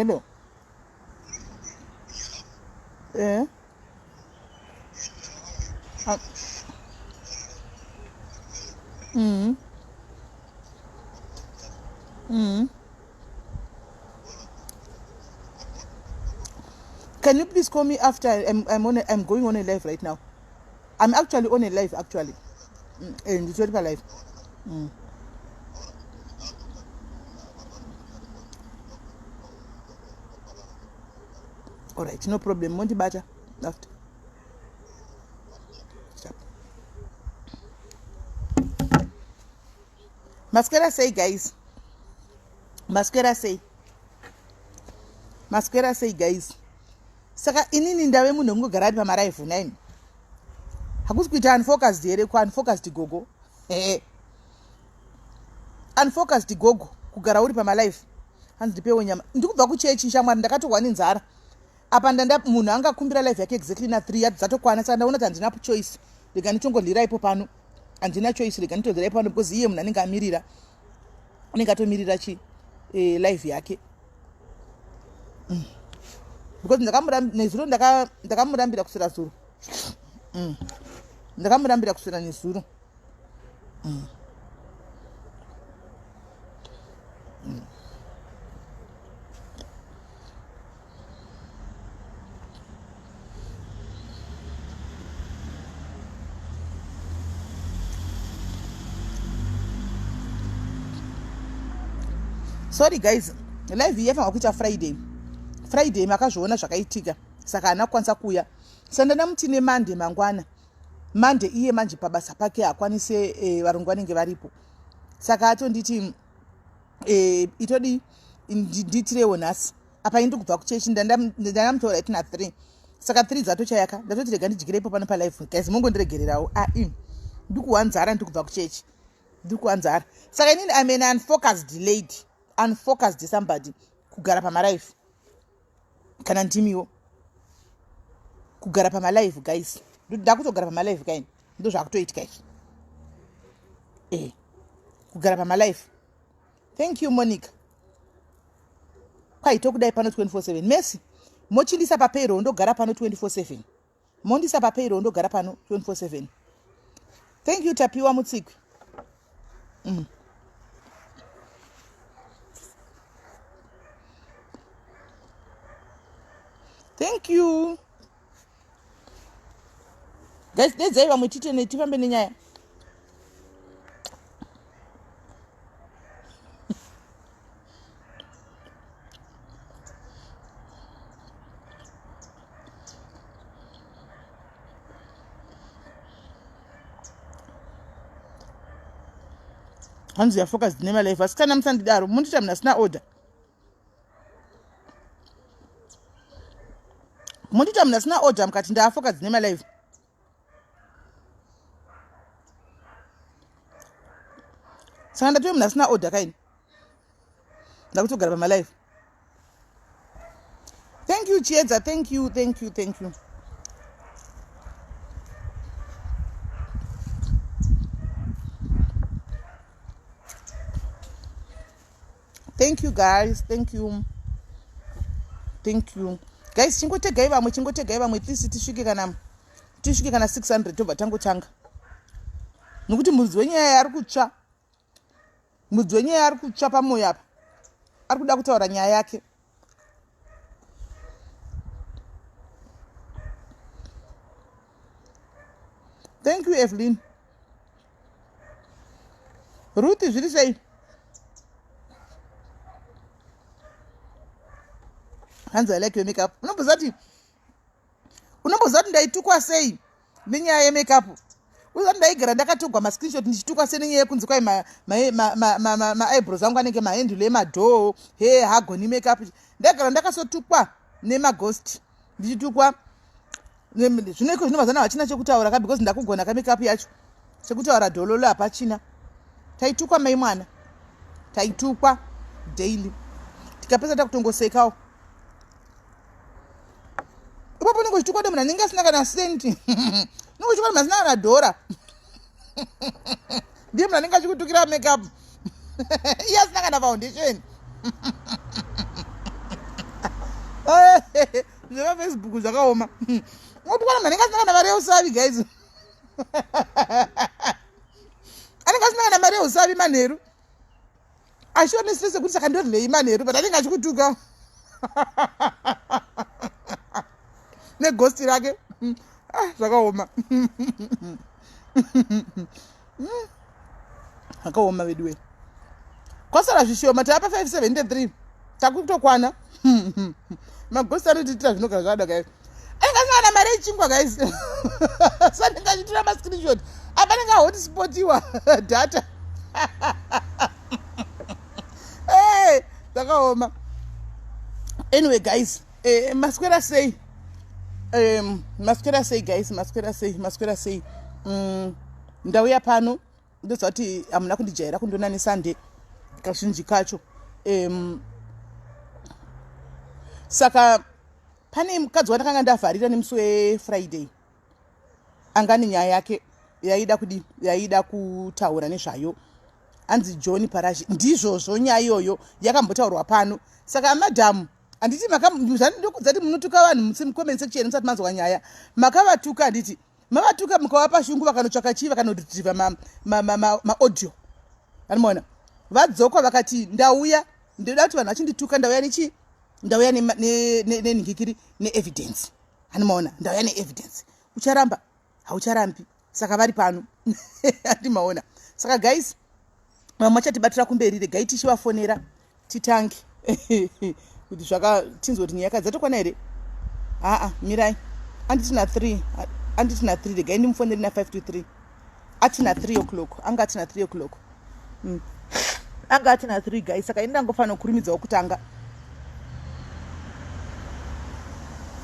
Hello. Eh? Can you please call me after I'm going on a live right now? I'm actually on a live actually. And it's already live. All right, no problem. Monty Baja after. Stop. Mascara say, guys. Mascara say, guys. Saka inini ndawe munhu ngogara pa marive 9. Hakusi kuita unfocused here ku unfocused gogo. Unfocused gogo kugara uri pa marive. Hanzi ndipewo nyama. Ndikubva kuchechi shamwari ndakatogwa nenzara. Apa ndanda munhu angakumbira live yake exactly na 3 yati dzatokwana saka ndaona kuti handina choice. Rega ndichongolira ipo pano. Handina choice rega nditodzera ipo pano because iye munhu anenge amirira. Anenge atomirira chi live yake. Because ndakamurambira kusera zuro. Ndakamurambira kusera nezuro. Sorry guys, live yafa ngakuita Friday makazviona zvakaitika saka anakwanisa kuya. Sanda namutine Monday mangwana. Monday iye manje pabasa pake akwanise varungu vanenge varipo. Saka atonditi itodi nditirewo nhasi. Apa indi kubva kuchechi ndanamutora iti na 3. Saka 3 dzatochayaka. Ndatoti rega ndijigire ipo pano pa live. Guys mungondiregererawo. Ndikuwanzara ndikubva kuchechi. Ndikuwanzara. Saka inini I'm an unfocused lady. Unfocused somebody kugara pa marive kana ndimiwo kugara pa marive guys ndakutogara pa marive kaini ndo zvakutoitika izvi kugara pa marive. Thank you Monica. Kwaito kudai pano 24/7 Messi mochindisa pa payroll ndogara pano 24/7 mondisa pa payroll ndogara pano 24/7. Thank you Tapiwa Mutsikwi. Thank you. Guys, dedzai vamwe tifambe nenyaya. Hanzi ya focus nema life. Asikana msandidaro. Mundita mnasina order. Mundita mnasina order mkati nda focus nema life. Sanda tuwe mnasina order kaini. Ndakutogara pa my life. Thank you Chieza. Thank you. Thank you guys. Thank you. Guys, chingotegai vamwe tisvike kana 600 tobva tangotanga. Nokuti mudzi wenyaya ari kutsva pamoyo apa. Ari kuda kutaura nyaya yake. Thank you Evelyn. Ruth zviri sei? Hands I like your makeup. Unombozati ndaitukwa sei nenyaya yemakeup. Uzati ndaigara ndakatogwa mascreenshot ndichitukwa sei nenyaya yekunzi kwai ma eyebrows angu anenge mahandle emadhoo hagoni makeup. Ndagara ndakasotukwa nemaghost ndichitukwa zvinoiko zvinomazana hachina chekutaura ka because ndakugona ka makeup yacho chekutaura dhololo hapachina. Taitukwa mai mwana, taitukwa daily tikapesa takutongosekawo. Ipapo ningochitukwa demuna ninga sina kana senti. Ningochitukwa mazina kana dhora. Ndiye muna ninga chikutukira makeup. Iya sina kana foundation. Zva Facebook zvakaoma. Motokwana manenga sina kana mari yeusavi guys. Anenga sina kana mari yeusavi manheru. Ashionesi sekuti saka ndorlei manheru but anenga achikutuka. Neghost rake. Zvakaoma. Akaoma veduwe. Kwasara zvishoma tapa 573. Takutokwana. Maghost anotitira zvinogara zvada guys. Anenga na mari yechingwa guys. Sanenga achitira ma screenshot. Abanenga hotspot iwa data. Hey, takaoma. Anyway guys, masquera say masquera say ndauya pano ndozati amuna kundijaira kundona neSunday kazhinji kacho. Saka pane mukadzi wandakanga ndavharira nemusi weFriday angani nyaya yake yaida kutaura nezvayo anzi John Parashi. Ndizvozvo nyaya iyoyo yakambotaurwa pano. Saka madhamu anditi ndokuzati munotuka vanhu mucomment section musati manzwa nyaya makavatuka. Anditi mavatuka mukavapa shungu vakanotsvaka chii vakanoretrieva maaudio vanimona vadzoka vakati ndauya ndoda kuti vanhu vachindituka ndauya nechi ndauya nenhingikiri neevidence animaona ndauya neevidence ucharamba haucharambi saka vari pano andimaona. Saka guys vamwe vachatibatira kumberi regai tichivafonera titange kuti tinzwa kuti nyaya dzatokwana here. Mirai anditina 3 regai ndimufoneri na 5 to 3 atina 3 o'clock anga atina 3 o'clock anga atina 3 guys. Saka indangofanira kukurumidzawo kutanga.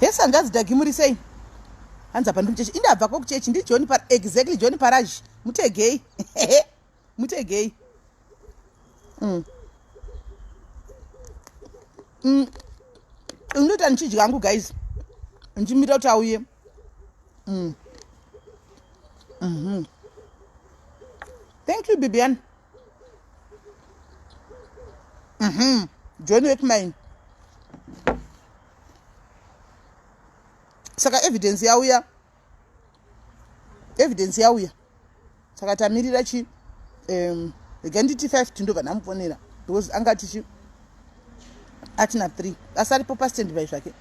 Yes, angazidhagimurisei hanza pandu muchechi indabva kokuchechi ndi exactly John Parashi mutegei mutegei. Unota nichidya hangu guys nchimira kuti auye. Thank you Bibian. John Wekmine. Saka evidence yauya saka tamirira chi ganditi 5 tindobva namufonera because anga tichi atina 3 asaripo pastandiby zvake.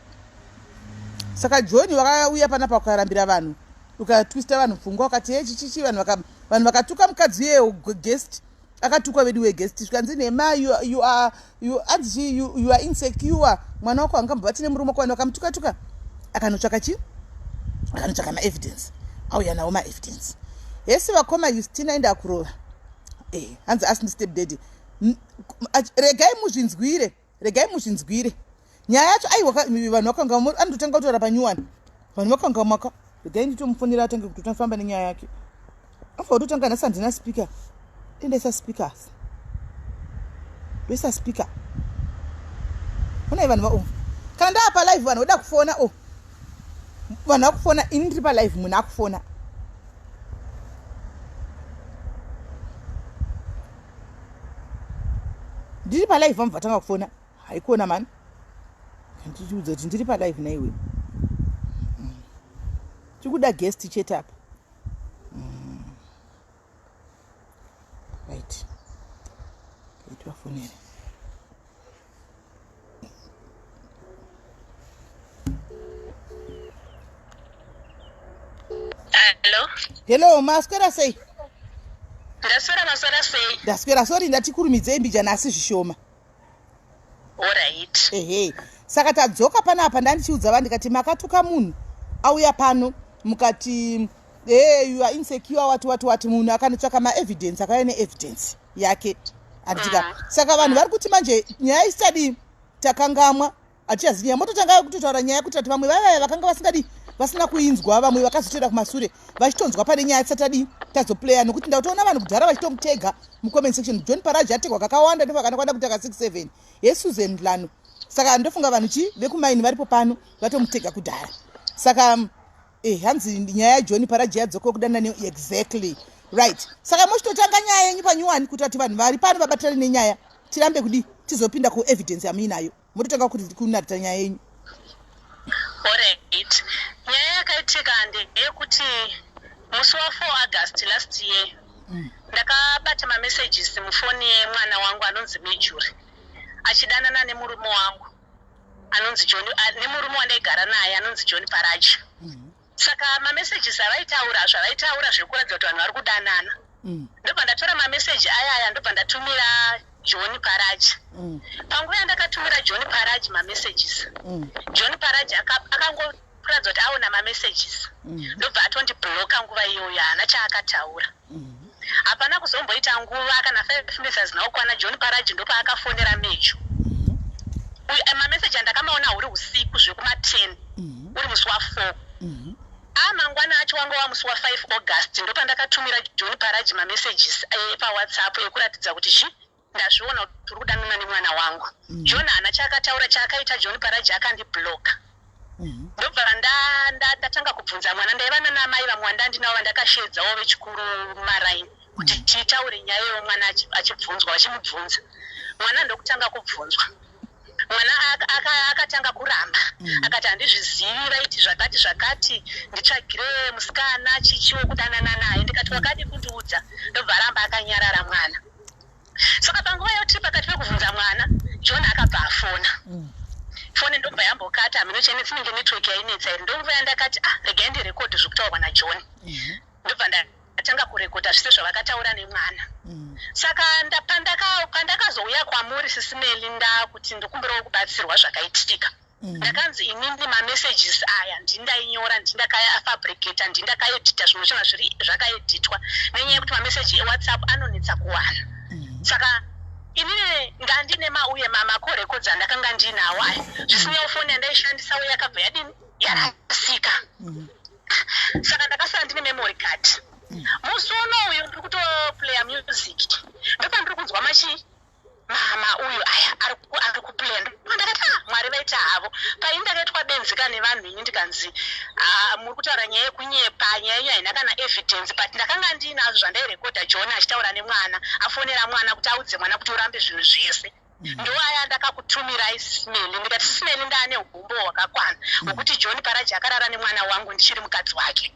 Saka John wakauya panapa ukarambira vanhu ukatwista vanhu pfungwa ukati chichichi vanhu vakatuka mukadzi yeyo guest akatukwa vedu weguest zvikanzi nema you are insecure mwana wako angambobva tine murume wako vanhu vakamutuka akanotsvaka chi akanotsvaka maevidence auya nawo maevidence. Yesi vakoma Justina enda kurova hanzi asini step daddy. Regai muzvinzwire nyaya yacho. Aiwa vanhu vakanga andotanga kutora panyuwani vanhu vakanga maka regai nditomufonera atange kuti tofamba nenyaya yake afa kutotanga nasandina speaker endesa speakers besa speaker una vanhu kana ndapa live vanhu voda kufona vanhu vakufona ini ndiri palive munhu akufona. Ndiri palive vamwe vatanga kufona haikuona mani nditiudza kuti ndiri palive naiwe tikuda guest chete apa. Right itivafonere. Hello, maswera sei? Ndaswera sei? Ndaswera sorry ndatikurumidze mbijana asi zvishoma. Alright. Saka tadzoka panapa ndandichiudza vanhu ndikati makatuka munhu auya pano mukati you are insecure wati munhu akanotsvaka maevidence akauya neevidence yake andika. Saka vanhu vari kuti manje nyaya isitadi takangamwa achiyazinya mototanga kutotaura nyaya kuti ati vamwe vaya vakanga vasina kuinzwa vamwe vakazotoenda kumasure vachitonzwa pane nyaya tisatadi tazoplaya nokuti ndautoona vanhu kudhara vachitomutega mucomment section. John Parashi ategwa kakawanda ndipo vakanakwana kutaka 67 yeSusan Mlano. Saka ndofunga vanhu chi vekumaini varipo pano vatomutega kudhara. Saka hanzi nyaya yaJohn Parashi yadzoka kudanana exactly right. Saka mochitotanga nyaya yenyu panyuwani kuti ati vanhu vari pano vabatirane nenyaya tirambe kudi tizopinda ku evidence yamuinayo mototanga kuti kunarita nyaya yenyu. Alright. Nyaya yakaitika ndeyekuti musi wa4 August last year ndakabata mamessages mufoni yemwana wangu anonzi Mijuri achidanana nemurume wangu anonzi John, nemurume wandaigara naye anonzi John Paraji. Saka mamessages avaitaura zvekuratidza kuti vanhu vari kudanana. Ndobva ndatora mameseji aya ndobva ndatumira John Paraji. Panguva yandakatumira John Paraji mamessages, John Paraji akangoratidza kuti aona mamessages ndobva atondibloka nguva iyoyo, haana chaakataura. Hapana kuzomboita nguva kana 5 minutes hazina kukwana, John Paraji ndopa akafonera Meju. Mameseji andakamaona uri usiku zvekuma10 uri musi wa4. Mangwana acho wanga wa musi wa5 August ndopa ndakatumira John Paraji mamessages paWhatsApp ekuratidza kuti ndazviona kuti uri kudanana nemwana wangu. John haana chaakataura, chaakaita John Paraji akandibloka. Ndobva ndatanga kubvunza mwana, ndaivana namai vamwe vandandinawo vandakashedzawo vechikuru maraini kuti titaure nyaya yomwana achibvunzwa, vachimubvunza. Mwana ndokutanga kubvunzwa. Mwana akatanga kuramba, akati handizvizivi vaiti zvakati nditsvagire musikana chichiwo kudanana naye. Ndikati wakadi kundiudza. Ndobva aramba akanyarara mwana. Saka panguva yoti pakati pekubvunza mwana, John akabva afona. Foni ndobva yambokata, hamino chene tsinenge network yainetsa iri. Ndobva yandakati regai ndirekodhe zvokutaurwa naJohn. Ndobva ndatanga kurekodha zvese zvavakataura nemwana. Saka pandakazouya kwamuri SIS MELLY ndakuti ndikumbirawo kubatsirwa zvakaitika. Ndakanzi inini mamessages aya ndindainyora, ndindakayafabricata, ndindakaedita zvimwe zvona zviri zvakaeditwa nenyaya yekuti mameseji eWhatsApp anonetsa kuwana. Saka inini ndandine mauye marecords andakanga ndinawo aya. Zvisinewo foni yandaishandisawo yakabva yadini yarasika. Saka ndakasara ndine memory card. Musi unoyu ndiri kutoplaya music. Ndopa ndiri kunzwa mama uyu aya ari kuplaya. Ndakati Mwari vaita havo. Paindakaitwa benzika nevanhu ini ndikanzi muri kutaura nyaya yekunyepa, nyaya haina kana evidence, but ndakanga ndinazvo zvandairekodha John achitaura nemwana, afonera mwana kuti audze mwana kuti urambe zvinhu zvese. Ndo aya ndakakutumira SIS MELLY. Ndikati SIS MELLY ndane ugombo hwakakwana hwekuti John Paraji akarara nemwana wangu ndichiri mukadzi wake.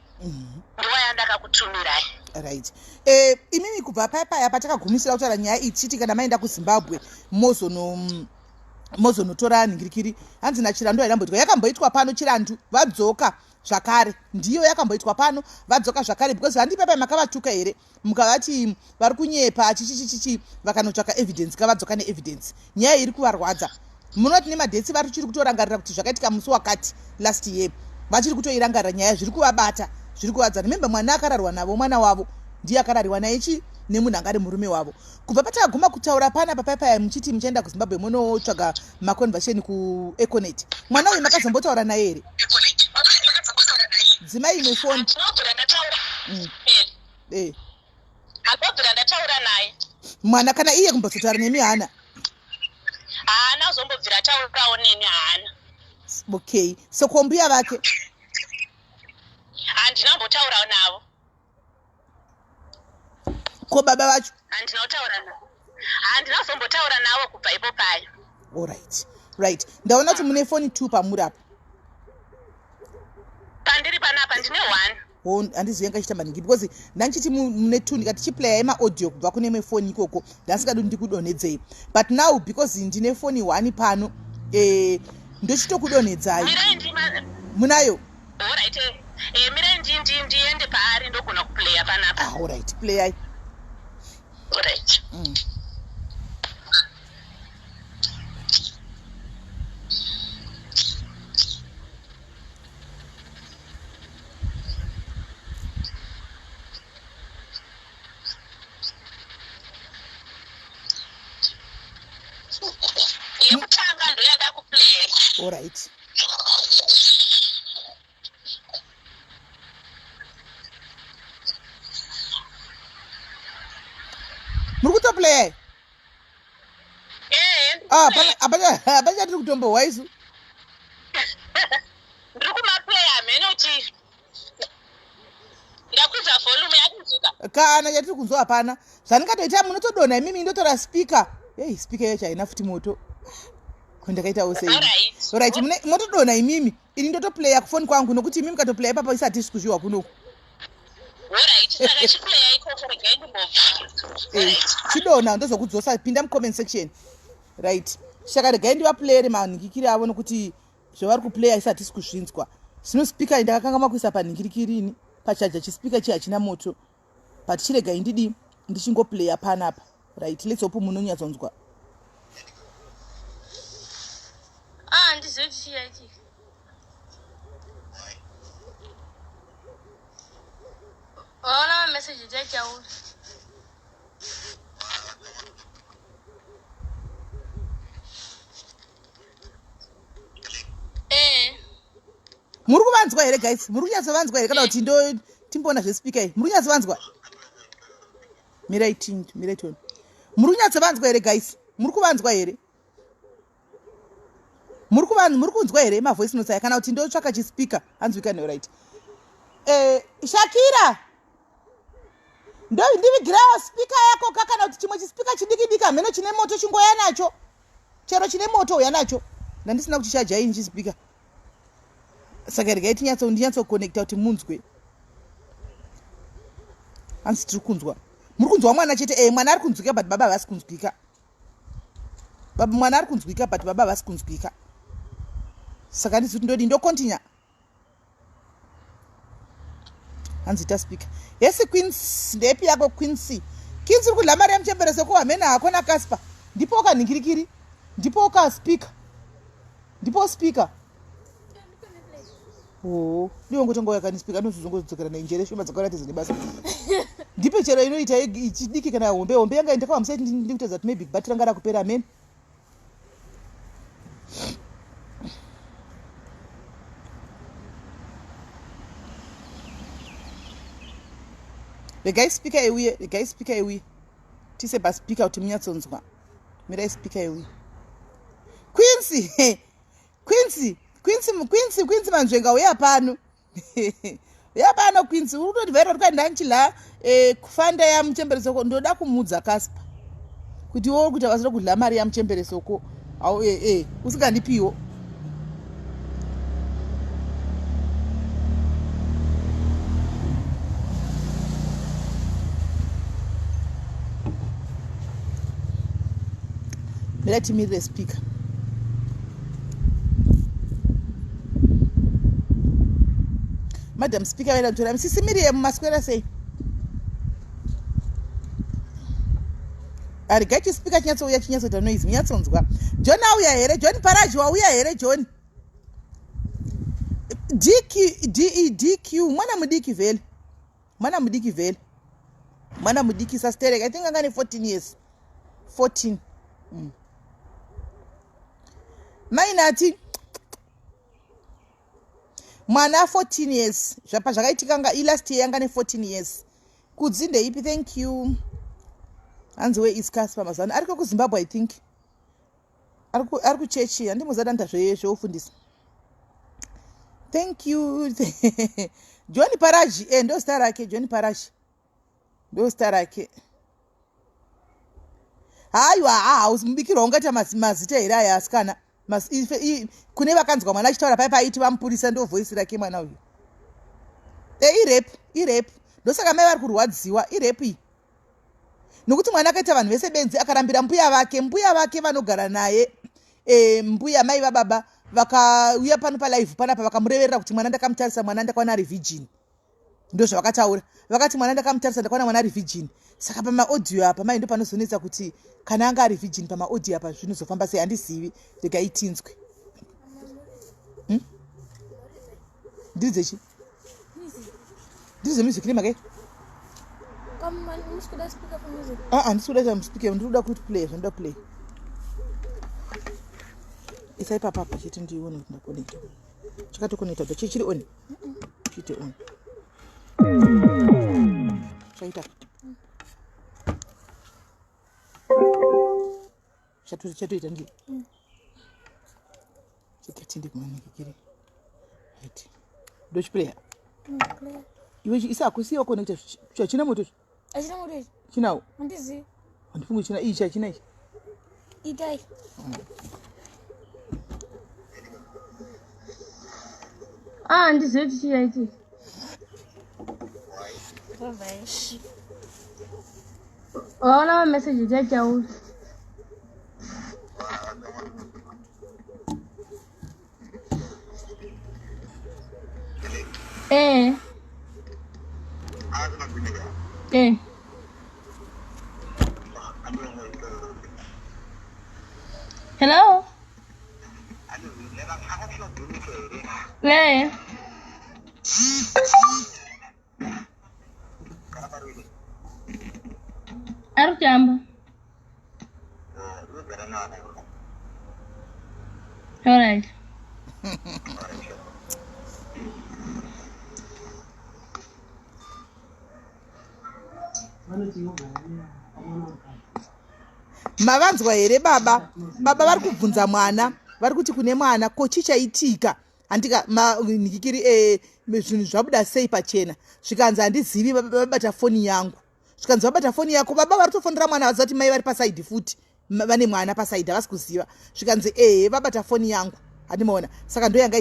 Ndo aya ndakakutumirai. Right. Imimi kubva paya patakagumisira kutaura nyaya iyi tichiti kana maenda kuZimbabwe mozonotora nhingirikiri, hanzi nachirando yairamboitwa yakamboitwa pano. Chirandu vadzoka zvakare, ndiyo yakamboitwa pano vadzoka zvakare, because handipepa makavatuka here mukavati vari kunyepa chichichichichi vakanotsvaka evidence, kavadzoka neevidence. Nyaya iri kuvarwadza. Munoti nemadhetsi vari chiri kutorangarira kuti zvakaitika musi wakati last year, vachiri kutoirangarira nyaya zviri kuvabata, zviri kuvadza. Remember mwana akararwa navo, mwana wavo ndiye akararwa naye nemunhu angari murume wavo. Kubva patakaguma kutaura pana papaya muchiti muchaenda kuZimbabwe munotsvaga maconversation kuEconet. Mwana uyu makazombotaura naye here? Dzimai imwe foni. Akobvira ndataura naye. Mwana kana iye kumbozotaura nemi haana? Haana zombobvira taurawo neni, haana. Okay. So kombuya vake? Handinambotaurawo navo. Ko baba vacho? Handinazombotaura navo kubva ipo paya. Alright. Right. Ndaona kuti mune foni 2 pamuri apa. Pandiri panapa ndine 1. Handizivi ngachitamba ningi because ndanchiti mune 2 ndikatichiplaya maaudio kubva kune imwe foni ikoko, ndasikadi ndikudonhedzei. But now because ndine foni 1 pano, ndochitokudonhedzai. Munayo? Alright. Mire ndiende paari ndogona kuplaya panapa. Alright. Playai. Alright. Yekutanga ndoyada kuplaya. Alright. Muri kutoplaya? Abacha tiri kutombo waisu? Ndiri kumaplaya amene uti ndakwidza volume yakunzika. Kana yatiri kunzwa hapana. Zvandingatoita munotodonha imimi ndotora speaker. Hey, speaker yacho haina futi moto. Kundakaitawo sei. right motodona imimi ini ndotoplaya kufoni kwangu nokuti imimi katoplaya papa isati sikuziwa kuno chidona ndozokudzosa pinda mucomment section right shaka regai ndivaplayere manhingikiri avo nokuti zvavari kuplaya isati sikuzvinzwa zvino spika ndakakanga makuisa panhingirikiri ini pachaja chispika chi hachina moto but chiregai ndidi ndichingoplaya panapa right let's hope munonyatsonzwa ndizochiyachi ona message jachauri muri kuvanzwa here guys muri kunyatsovanzwa here kana kuti timboona zvespika iyi muri kunyatsovanzwa mirai toni muri kunyatsovanzwa here guys muri kuvanzwa here muri kunzwa here mavoice notes aya kana kuti ndotsvaka chispika hanzwikane right Shakira ndivigirawo spika yako kana kuti chimwe chispika chidiki hameno chine moto chingoya nacho chero chine moto uya nacho ndandisina kuti chajaini chispika saka regai ndinyatsokonekta kuti munzwe hanzi tiri kunzwa muri kunzwa mwana chete mwana ari kunzwika but baba havasi kunzwika mwana ari kunzwika but baba havasi kunzwika saka ndizoti ndodi ndokontinya hanzi taspika yesi queens ndepi yako queensi uri kudla mari yamuchembereso ko hamena hako nakaspa ndipo kanhingirikiri ndipo kaspika ndipo spika ndiwo ngotongo yakanispika nozozongodzokera nainjere shoma dzakaratidza nebasa ndipe chero inoita ichidiki kana hombe yanga ndakawa musaiti ndikutadza kuti maybe bati ranga rakupera amen regai spika iuye tise paspika kuti munyatsonzwa mirai spika iuye Quincy manzvenga uya pano uya pano Quincy uri kutodivhaira kuti ndanchila kufanda yamuchemberesoko ndoda kumudza kaspa kuti wo kuti avasira kudla mari yamuchemberesoko au usingandipiwo miratimirire spika madam speaker wena mtora msisimiriye mumaswera sei arigai chispika chinyatsouya chinyatsota noise munyatsonzwa John auya here John Paraji wauya here John DQ mwana mudiki sastereka I think angane 14 years 14 mainati mwana 14 years zvapa zvakaitikanga ilast year yanga ne 14 years kudzinde ipi thank you hanzi we iscas pamazana ariko kuZimbabwe I think ari kuchechi handimuzadanda zveufundisa thank you John Paraji ndo star rake John Paraji ndo star rake haiwa hausimbikirwa ungati mazita here aya asikana kune vakanzwa mwana achitaura paipa aiti vamupurisa ndo voice rake mwana uyu irep ndosaka mai vari kurwadziwa irep iyi nokuti mwana akaita vanhu vese benzi akarambira mbuya vake vanogara naye mbuya mai vababa vakauya pano palive panapa vakamureverera kuti mwana ndakamutarisa mwana ndakawana ari virgin ndo zvavakataura vakati mwana ndakamutarisa ndakawana mwana ari virgin saka pamaaudio apa mai ndo panozonetsa kuti kana anga ari virgin pamaaudio apa zvinozofamba sei handizivi regaitinzwe ndirizechi ndirize music nemake handisikuda chamuspika ndinoda kuti play zvanoda play isaipapapa chete ndione kuti ndakonekta chakatokonekta kuti chiri on chite on chaita chatoita ndi chikatinde kumanikikiri right ndochiplaya iwe isakusiwa konekta chachina moto achina moto chinawo handizi handifungu china ichi achina ichi itai Ndizivi kuti chiyaitika. Waona mameseji chachauri. Hello? Arutamba. All right. Mavanzwa here baba vari kubvunza mwana vari kuti kune mwana ko chichaitika handika nikikiri zvinhu zvabuda sei pachena zvikanzi handizivi vabata foni yangu zvikanzi vabata foni yako baba vari kutofonera mwana vaziva kuti mai vari pasaidhi futi vane mwana pasaidhi havasi kuziva zvikanzi vabata foni yangu handimaona saka ndo yanga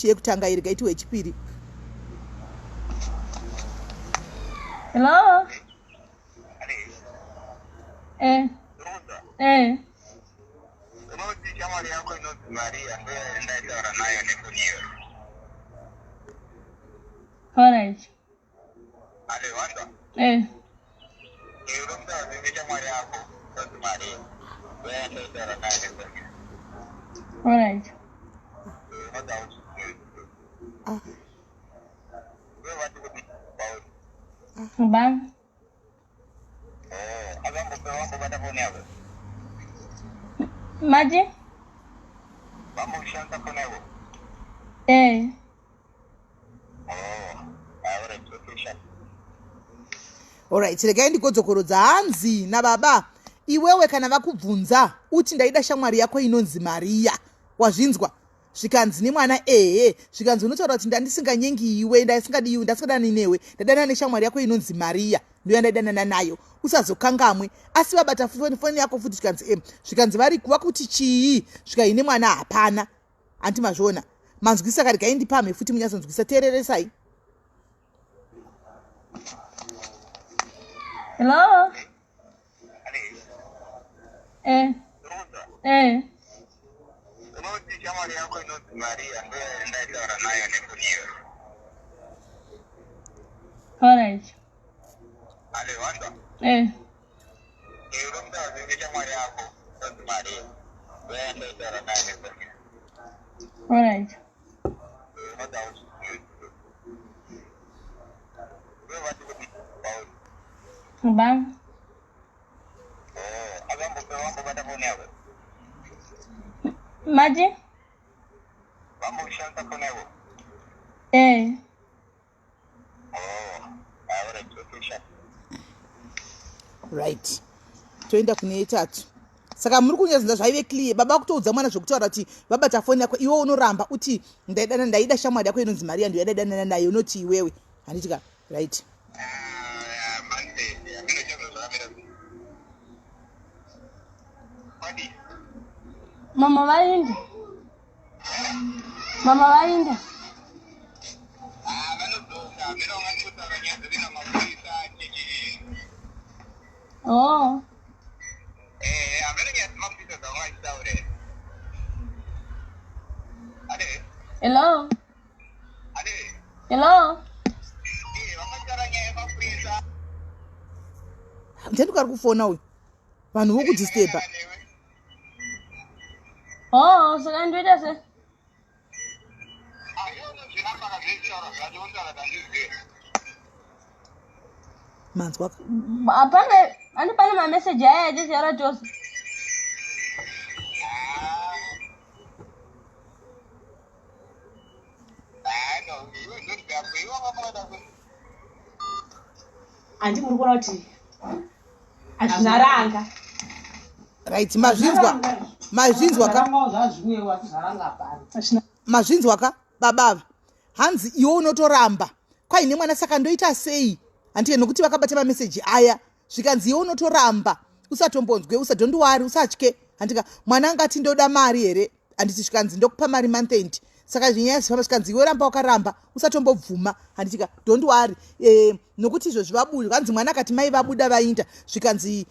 yekutanga iri gaitiwe yechipiri. Hello? All right. All right. Bang. Maji? Alright, regai ndigodzokorodza hanzi nababa iwewe kana vakubvunza uti ndaida shamwari yako inonzi Maria wazvinzwa zvikanzi nemwana zvikanzi unotaura kuti ndandisinganyengi iwe ndasingadani newe ndadana neshamwari yako inonzi Maria ndiyo yandadanana nayo usazokangamwe asi vabata foni yako futi zvikanzi vari vakuti chii zvikai nemwana hapana anti mazviona manzwisa kari gaindipame futi munyazonzwisa teereresai. Hello? All right. All right. Bang. Maji? Right. Toenda kune yetatu. Saka muri kunyazinda zvaive clear baba kutoudza mwana zvokutaura kuti vabata foni yako iwe unoramba uti ndaida shamwari yako inonzi Maria ndiyo yadadanana nayo unoti iwewe handitika right. Mama vaenda. Oh. Hello? Hello? Ndikari kufona uyu vanhu vokudisturba. Oh, saka ndoita se. Manzwa. Apana, andipana ma message aya yachisiara chose. Andi muri kuona kuti azvinaranga. Right, mazvinzwa ka baba hanzi iwe unotoramba kwai nemwana saka ndoita sei handike nokuti vakabata mameseji aya zvikanzi iwe unotoramba usatombonzwe usadhondiwari usatye handika mwana angati ndoda mari here handiti zvikanzi ndokupa mari month end saka zvinyaya zvifamba zvikanzi iwe ramba wakaramba usatombobvuma handitika don't worry nokuti izvo zvivabuda kanzi mwana akati mai vabuda vainda zvikanzi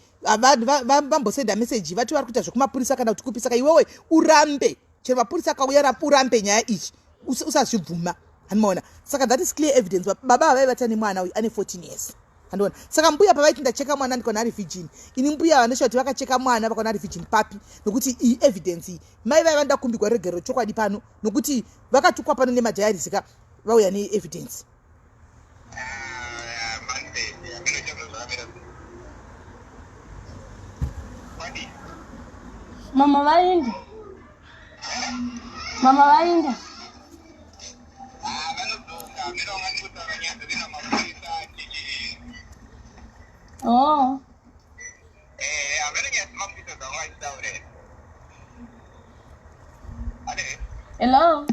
vambosenda meseji vati vari kuita zvekumapurisa kana kuti kupi saka iwewe urambe chero mapurisa akauya urambe nyaya ichi usazvibvuma handimaona saka that is clear evidence baba vavai vata nemwana uyu ane 14 years handiona saka mbuya pavaiti ndacheka mwana ndikaona ari virgin ini mbuya vanosha kuti vakacheka mwana vakaona ari virgin papi nokuti iyi evidence iyi mai vaiva ndakumbirwa regero chokwadi pano nokuti vakatukwa pano nemajayari saka vauya neevidence Mama vaenda. Mama vaenda. Oh. Hello.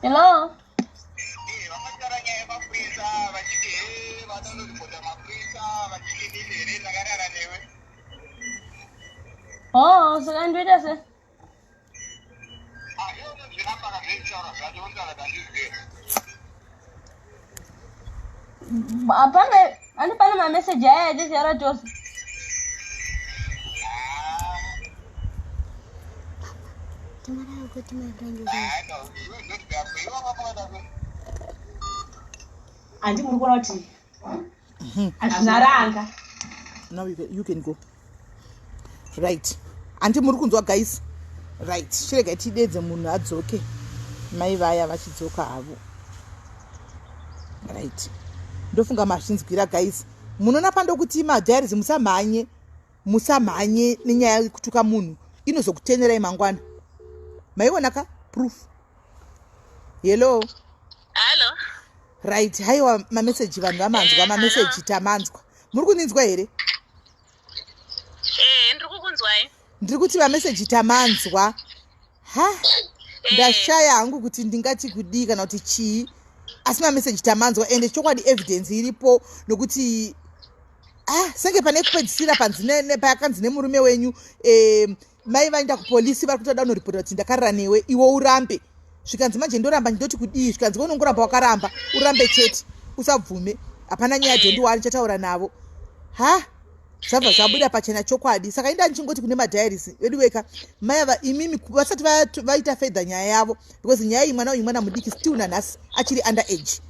Hello. Oh, sekarang duit dah sih. Apa nih? Anda pada mana message aja siara jos. Tomorrow I'll go to my friend's Andi murukona kuti azvinaranga. Now you can go. Right. Anti muri kunzwa guys. Right. Shirega tidedze munhu adzoke. Mai vaya vachidzoka havo. Right. Ndofunga mazvinzwira guys. Munoona pando kuti madhairies musamhanye nenyaya yekutuka munhu inozokutenerai mangwana. Maiona ka proof. Hello. Hello. Right. Haiwa mamessage vanhu vamanzwa mamessage tamanzwa. Muri kuninzwa here? Ndiri kuti vamessage tamanzwa ndashaya hangu kuti ndingati kudii kana kuti chii asi mamessage tamanzwa ende chokwadi evidence iripo nokuti senge pane kupedzisira payakanzi nemurume wenyu mai vaenda kupolisi vari kutoda unoripota kuti ndakarara newe iwe urambe zvikanzi manje ndoramba ndoti kudii zvikanzi unongoramba wakaramba urambe chete usabvume hapana nyaya dzendiwari chataura navo zvabva zvabuda pachena chokwadi saka inda ndichingoti kune madhairies vedu weka mai ava imimi vasati vaita fedha nyaya yavo because nyaya iyi mwana uyu mwana mudiki still nanhasi achiri under age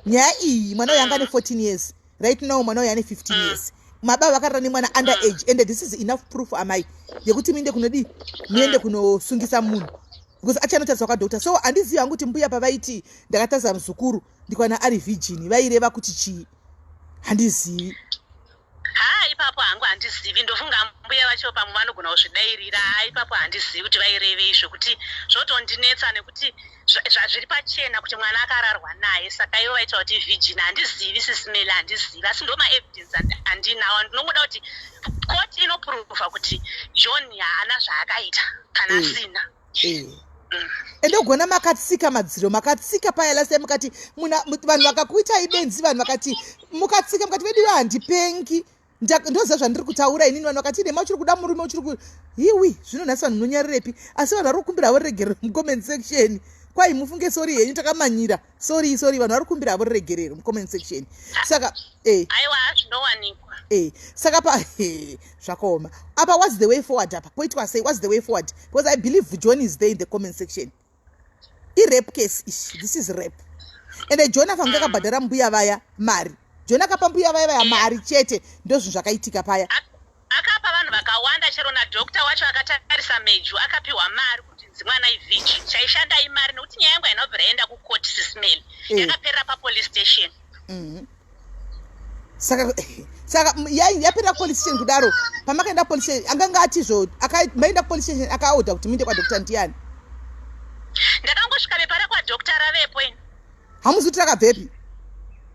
nyaya iyi mwana uyu anga ane 14 years right now mwana uyu ane 15 years mababa vakarara nemwana under age and this is enough proof amai yekuti muende kunodii muende kunosungisa munhu because achanotariswa kwadoctor so handizivi hangu kuti mbuya pavaiti ndakatarisa muzukuru ndikwana ari virgin vaireva kuti chii handizivi ipapo hangu handizivi ndofunga mbuya vacho pamwe vanogona kuzvidairira ipapo handizivi kuti vaireve izvo kuti zvotondinetsa nekuti zvazviri pachena kuti mwana akararwa naye saka ivo vaita kuti virgin handizivi sisimela handizivi asi ndo maevidence handinawo ndinongoda kuti koti inopuruva kuti john haana zvaakaita kana asina endogona makatsika madziro makatsika paya lase mukati vanhu vakakuitai benzi vanhu vakati mukatsika mukati vedu handipengi ndoziva zvandiri kutaura inini vanhu vakati nema uchiri kuda murume uchiri hiwi zvino nhasi vanhu munonyarirepi asi vanhu vari kukumbira avo riregerero mucomment section kwai mufunge sori henyu takamanyira sori vanhu vari kukumbira avo riregerero mucomment section saka aiwa zvinowanikwa saka zvakaoma apa what's the way forward apa poitwa sei what's the way forward because I believe John is there in the comment section rape case ishi this is rape and John afanga akabhadhara mbuya vaya mari John akapa mbuya vaya mari chete ndozvo zvakaitika paya akapa vanhu vakawanda chero nadoctor wacho akatarisa meju akapiwa mari kuti mwana ivhichi chaishanda imari nekuti nyaya yangu hainobvira yaenda kukoti sisimeli yakaperera papolice station saka yapera police station kudaro pamakaenda police station anganga atizvo maenda police station akaodha kuti muinde kwadoctor ndiani ndakangosvika bepara kwadoctor ravepo ini hamuzi kuti rakabvepi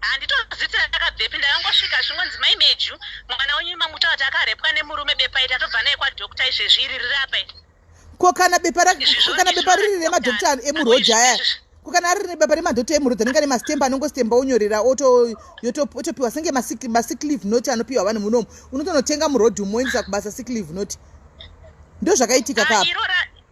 handitozivi rakabvepi ndakangosvika zvingonzi maimeju mwana wenyu mamuta kuti akarepwa nemurume bepa iti atobva naye kwadoctor izvezvi iri rirapa ko kana bepa riri remadoctor emuroja aya kukana ari nebepa remadoctor emuroja anenge ane mastemba anongostemba onyorera otopiwa senge masick leave note anopiwa vanhu munomu unotonotenga murodhi umoendesa kubasa sick leave note ndo zvakaitika kapa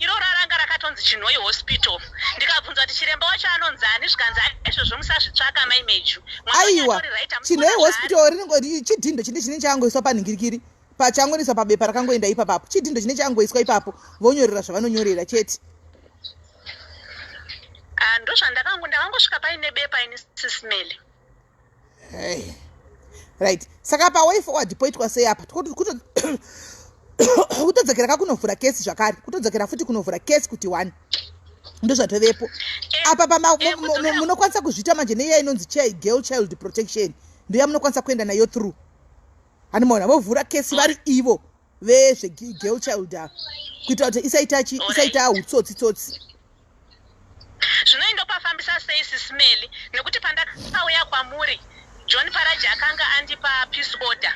iro raranga rakatonzi Chinhoi hospital. Ndikabvunzwa kuti chiremba wacho anonzi ani, zvikanzi izvozvo musazvitsvaka maimeju. Aiwa, Chinhoi hospital rinongori chidhindo chine changoiswa panhingirikiri. Pachangoiswa pabepa rakangoenda ipapo. Chidhindo chine changoiswa ipapo. Vonyorera zvavanonyorera chete. Ndakangosvika paine bepa ini SIS MELLY. Hey. Right. Saka pa way forward poitwa sei apa. Kutodzokera kakunovhura kesi zvakare. Kutodzokera futi kunovhura kesi kuti 1. Ndozvatovepo. Apa munokwanisa kuzviita manje neya inonzi girl child protection. Ndiyo munokwanisa kuenda nayo through. Animona vovhura kesi vari ivo vezve girl child apa. Kuita kuti isaita utsotsi. Zvinoindopafambisa sei SIS MELLY nekuti pandakauya kwamuri John Paraji akanga andipa peace order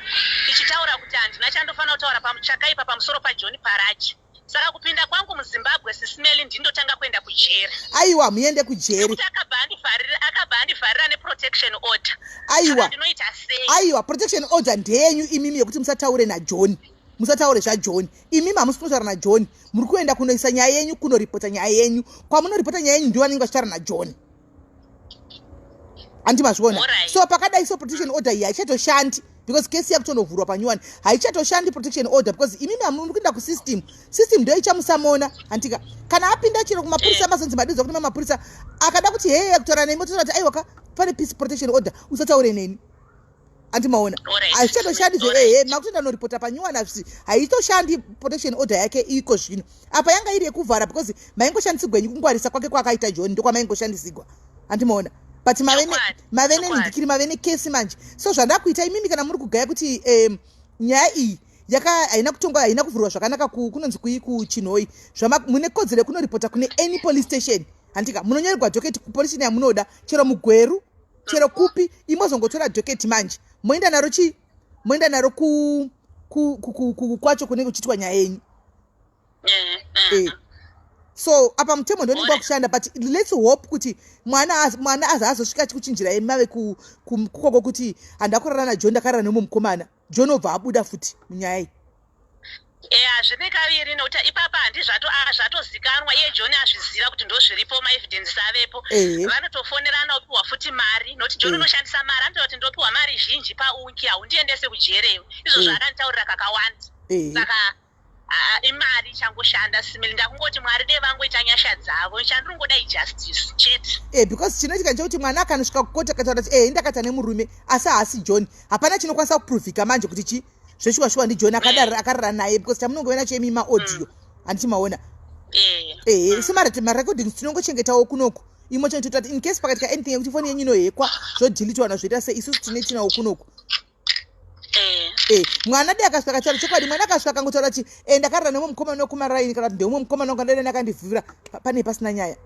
ichitaura kuti handina chandofanira kutaura chakaipa pamusoro paJohn Paraji. Saka kupinda kwangu muZimbabwe SIS MELLY ndindotanga kuenda kujeri. Aiwa, muende kujeri. Nekuti akabva andivharira neprotection order. Aiwa. Ndinoita sei? Aiwa, protection order ndeyenyu imimi yekuti musataure naJohn. Musataure zvaJohn. Imimi hamusi kutaura naJohn. Muri kuenda kunoisa nyaya yenyu, kunoripota nyaya yenyu. Kwamunoripota nyaya yenyu ndiwo vanenge vachitaura naJohn. Andimazviona. So pakadai so protection order iyi haichatoshandi because kesi yakutonovhurwa panyuwani. Haichatoshandi protection order because imimi hamuri kuenda kusystem. System ndio ichamusamona. Antika kana apinda chiro kumapurisa mazonzi madizwa kuti mapurisa akada kuti heye kutora nemi motora kuti aiwa pane peace protection order usataure neni. Andimaona. Haichatoshandi makutoenda noripota panyuwani azvisi. Haitoshandi protection order yake iko zvino. Apa yanga iri yekuvhara because maingoshandisirwa kungwarisa kwake kwakaita John ndokwa maingoshandisirwa. Andimaona. But mavene ndikiri mavene kesi manje. So zvandakuita imimi kana muri kugaya kuti nyaya iyi haina kutongwa haina kuvhurwa zvakanaka kunonzi kuChinhoi. Mune kodzero kunoripota kune any police station. Handika munonyorerwa docket kupolisi yamunoda chero mugweru chero kupi imozongotora docket manje. Moenda naro kwacho kunenge kuchitwa nyaya yenyu. So apa mutemo ndoningwa kushanda but let's hope kuti mwana azazosvika kuchinjira yemave kukoko kuti handakurara naJohn ndakarara nemukomana John obva abuda futi munyaya iyi. Zvine kaviri nokuti ipapa zvatozikanwa iye John azviziva kuti ndozviripo maevidence avepo. Vanotofonerana upiwa futi mari nokuti John unoshandisa mari anotaura kuti ndopiwa mari zhinji pauki haundiendese kujereyo. Izvo zvakanditaurira kakawanda. Saka imari changoshanda simili ndakungoti Mwari dei vangoita nyasha dzavo chandinongoda justice chete. Because chinoitika ndechekuti mwana akanosvika kukoti akataura kuti ndakata neMurume asi haasi John. Hapana chinokwanisa kuprovika manje kuti zveshuwa ndi John akarara naye because chamunongoona chemi maaudio andichimaona. Mari recordings tinongochengetawo kunoku. Imo chinoita kuti in case pakatika anything yekuti foni yenyu inohekwa zvodhilitwa zvoita sei isusu tinawo kunoku. Mwana dai akasvika akataura chokwadi mwana akasvika akangotaura kuti ndakarara nemukomana nokumaraini kana kuti ndeumwe mukomana wakandadai akandivhira pane pasina nyaya.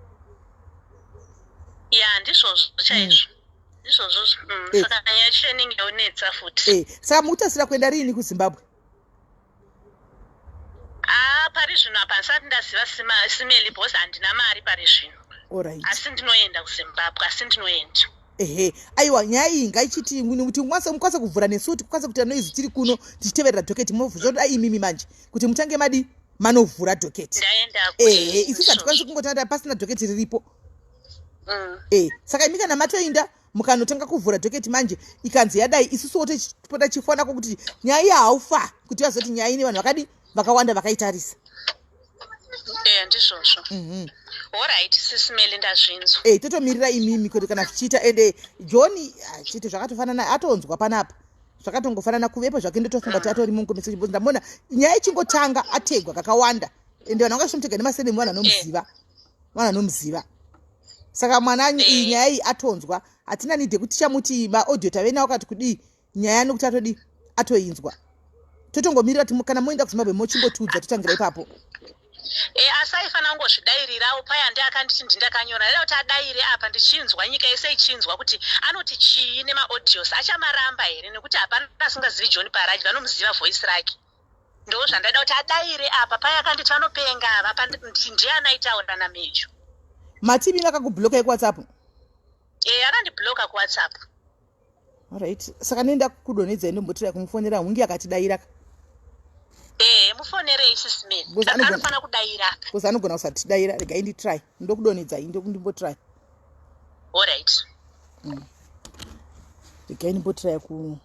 Ndizvozvo chaizvo. Ndizvozvo. Saka nyaya training yonetsa futi. Saka mukutasira kuenda rini kuZimbabwe? Pari zvino apa ndisati ndaziva SIS MELLY boss handina mari pari zvino. Alright. Asi ndinoenda kuZimbabwe, asi ndinoenda. Aiwa nyaya iyi ngaichiti kuti mukwanisa kuvhura nesu kuti kukwanisa kuti anoizi tiri kuno tichiteverera docket movhura kuti imimi manje kuti mutange manovhura docket. Ndaenda isusu hatikwanisi kungotanga pasina docket riripo. Saka imi kana matoinda mukanotanga kuvhura docket manje ikanzi yadai isusu wotochipota chifona kuti nyaya iyi haufa kuti vazoti nyaya ine vanhu vakawanda vakaitarisa. Ndizvozvo. Alright, SIS MELLY ndazvinzwa. Totomirira imimi kuti kana tichiita ende John chiti zvakatofanana atonzwa panapa. Zvakatongofanana kuvepo zvake ndotofunga kuti atori mungu message board ndamona nyaya ichingotanga ategwa kakawanda ende vanhu vangasvomtega nemasene mwana nomuziva. Saka mwana nyaya iyi atonzwa hatina need kuti chamuti maaudio tave nawo kati kudi nyaya nokuti atodi atoinzwa. Totongomirira kuti kana moenda kuZimbabwe mochingotudza totangira ipapo. Asaifana ngozvidairirawo paya akanditi ndindakanyora lero kuti adaire apa ndichinzwa nyika yese ichinzwa kuti anoti chii nemaaudios achamaramba here nekuti hapana asingazivi John Paraji vanomuziva voice rake. Ndo zvandada kuti adaire apa paya akanditi vanopenga apa ndiye anaitaura naMeju. Mativi vakakubloka kuWhatsApp? Akandibloka kuWhatsApp. Alright. Saka nenda kudonedza ndombotora kumufonera hungi akatidaira. mufonere SIS MELLY. Because Anofana kudaira apa. Because anogona kusatidaira regai nditry. Ndokudonedzai ndokumbotry. All right. Regai ndimbotry kuti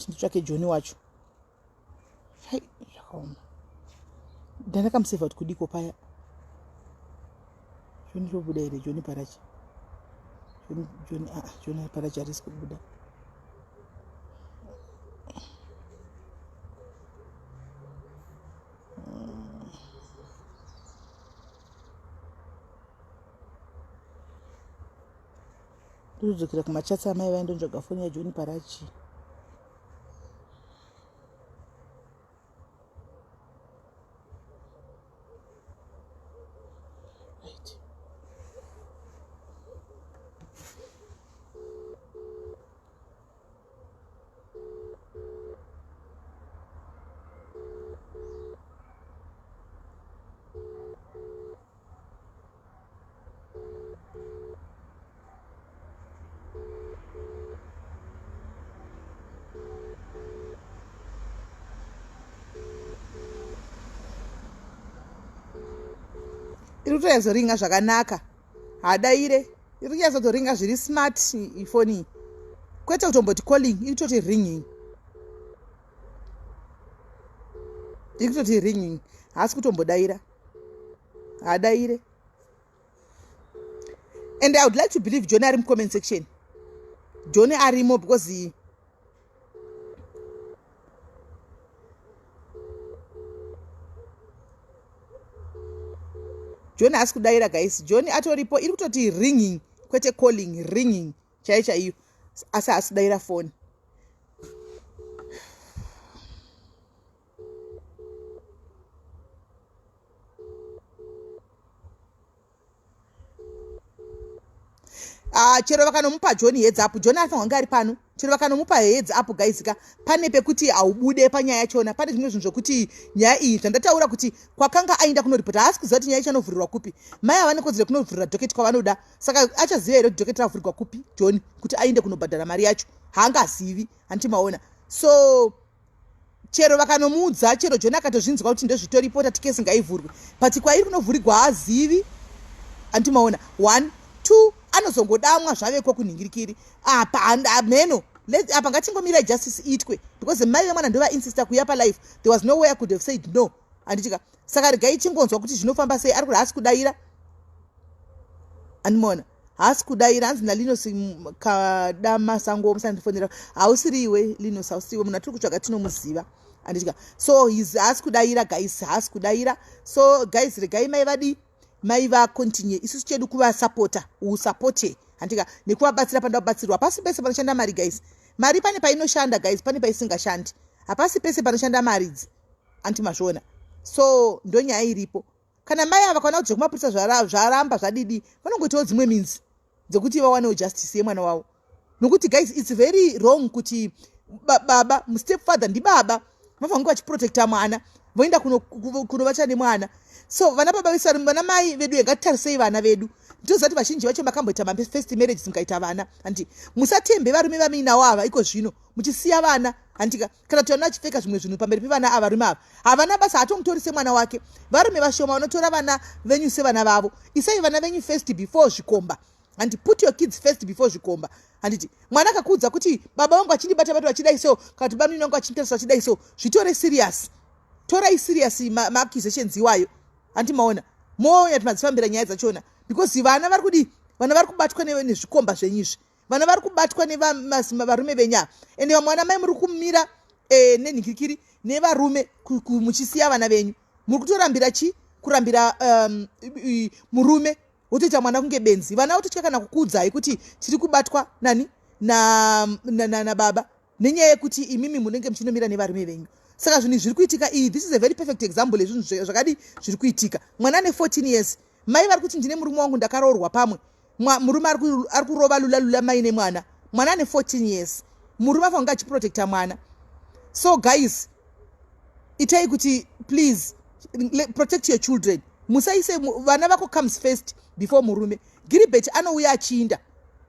nditsvake Joni wacho. Hai, zvakaoma. Ndakamuseva kuti kudiko paya. Joni robuda here, Joni Parachi. Joni Parachi harisi kubuda. Ndodzokera kumachatsi amai vaindonzvaga foni yaJoni Parachi. Right. Iri kutoyazoringa zvakanaka. Hadaire. Iri kuyazotoringa zviri smart ifoni. Kwete kutomboti calling, iri kutoti ringing. Iri kutoti ringing. Haasi kutombodaira. Hadaire. And I would like to believe Joni ari comment section. Joni arimo because Joni haasi kudaira guys. Joni atoripo iri kutoti ringing kwete calling, ringing chaiyo asi haasi kudaira phone. Chero vakanomupa Joni heads up. Joni afanwa ngari pano. Chero vakanomupa heads up guys ka pane pekuti aubude panyaya yachona. Pane zvimwe zvinhu zvokuti nyaya iyi zvandataura kuti kwakanga aenda kunoripota haasi kuziva kuti nyaya ichanovhurirwa kupi. Mai havane kodzero kunovhurira dhoketi kwavanoda. Saka achaziva here kuti dhoketi ravhurirwa kupi Joni kuti aende kunobhadhara mari yacho. Haangazivi handimaona. So chero vakanomuudza chero Joni akatozvinzwa kuti ndozvitoripota tikesi ngaivhurwe. But kwairi kunovhurirwa haazivi handimaona. 1 2 anozongodamwa zvaveko kunhingirikiri apa meno apa ngatingomira justice itwe because mai vemwana ndova insista kuya palife. There was no way I could have said no. Anditika saka regai chingonzwa kuti zvinofamba sei ari kuti haasi kudaira. Andimona haasi kudaira hanzi naLinos Kadamasango musandifonera hausiriwe Linos hausiriwe munhu atiri kutsvaga tinomuziva. Anditika so haasi kudaira guys, haasi kudaira. So guys regai mai vadi mai vakontinue isusu chedu kuvasapota usapote handika nekuvabatsira panda kubatsirwa. Hapasi pese panoshanda mari guys. Mari pane painoshanda guys, pane paisingashandi. Hapasi pese panoshanda mari idzi antimazviona. So ndonyaya iripo. Kana mai ava kana kuti kumapurisa zvaramba zvadidi vanongoitawo dzimwe minzi dzekuti vawanewo justice yemwana wavo. Nokuti guys it's very wrong kuti baba stepfather ndibaba vafange vachiprotecta mwana voenda kunovacha nemwana. So vana baba vedu vana mai vedu ngatarisei vana vedu. Ndinoziva kuti vazhinji vacho makamboita first marriage mukaita vana. Handi musatembe varume vaminawo ava iko zvino muchisiya vana. Handika kana kuti vana vachipfeka zvimwe zvinhu pamberi pevana ava varume ava havana basa hatomutorise mwana wake. Varume vashoma vanotora vana venyu sevana vavo. Isai vana venyu first before zvikomba. And put your kids first before zvikomba. Handiti mwana akakuudza kuti baba vangu vachindibata vachidai so kana kuti baba vangu vachinditarisa vachidai so zvitore serious. Torai serious maaccusations iwayo. Handimaona moya timadzifambira nyaya dzachona because vana vari kudi vana vari kubatwa nezvikomba zvenyizvi. Vana vari kubatwa nevarume venya ende vamwe vana mai muri kumira nenhingirikiri nevarume muchisiya vana venyu. Muri kutorambira kurambira murume wotoita mwana kunge benzi. Vana vototya kana kukuudzai kuti tiri kubatwa na baba nenyaya yekuti imimi munenge muchinomira nevarume venyu. Saka zvinhu zviri kuitika this is a very perfect example yezvinhu zvakadi zviri kuitika. Mwana ane 14 years mai vari kuti ndine murume wangu ndakaroorwa pamwe. Murume ari kurova lula mai nemwana. Mwana ane 14 years. Murume afange achiprotecta mwana. So guys itai kuti please protect your children. Musaise vana vako comes first before murume. Giribet anouya achinda.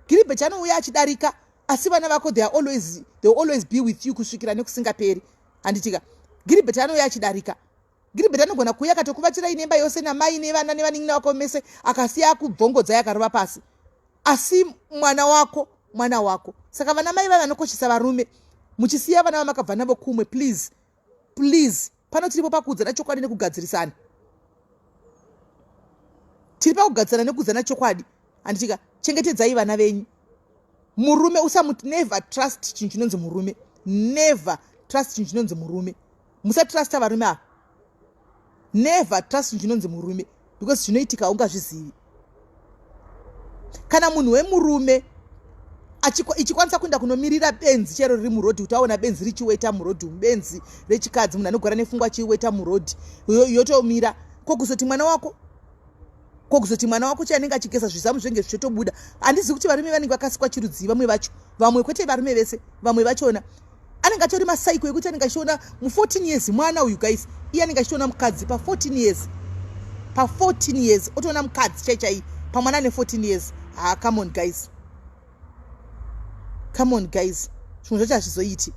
Giribet anouya achidarika asi vana vako they will always be with you kusvikira nekusingaperi. Handitika Gilbert anouya achidarika. Gilbert anogona kuuya akatokuvachirai nemba yose namai nevana nevanin'ina vako mese akasiya kubvongodza yakarova pasi. Asi mwana wako. Saka vana mai vanokoshesa varume. Muchisiya vana vamakabva navo kumwe, please. Pano tiripo pakuudzana chokwadi nekugadzirisana. Tiri pakugadzirisana nekuudzana chokwadi. Anditika chengetedzai vana venyu. Murume never trust chinhu chinonzi murume. Never trust chinhu chinonzi murume. Musatrust varume ava. Never trust chinhu chinonzi murume because zvinoitika ungazvizivi. Kana munhu wemurume ichikwanisa kuenda kunomirira benzi chero riri murodhi, utaona benzi richiweta murodhi, benzi rechikadzi, munhu anogara nepfungwa achiweta murodhi, yotomira. Kokuzoti mwana wako chanenge achigeza zvizamu zvenge zvichotobuda. Handizivi kuti varume vanenge vakasikwa chirudzi vamwe vacho. Vamwe kwete varume vese, vamwe vachona anenge atori masaiko ekuti anenge achiona mu14 years mwana uyu guys, iye anenge achiona mukadzi pa14 years. Pa14 years otoona mukadzi chaichai pamwana ne14 years. Come on guys. Zvinhu zvacho hazvizoiti.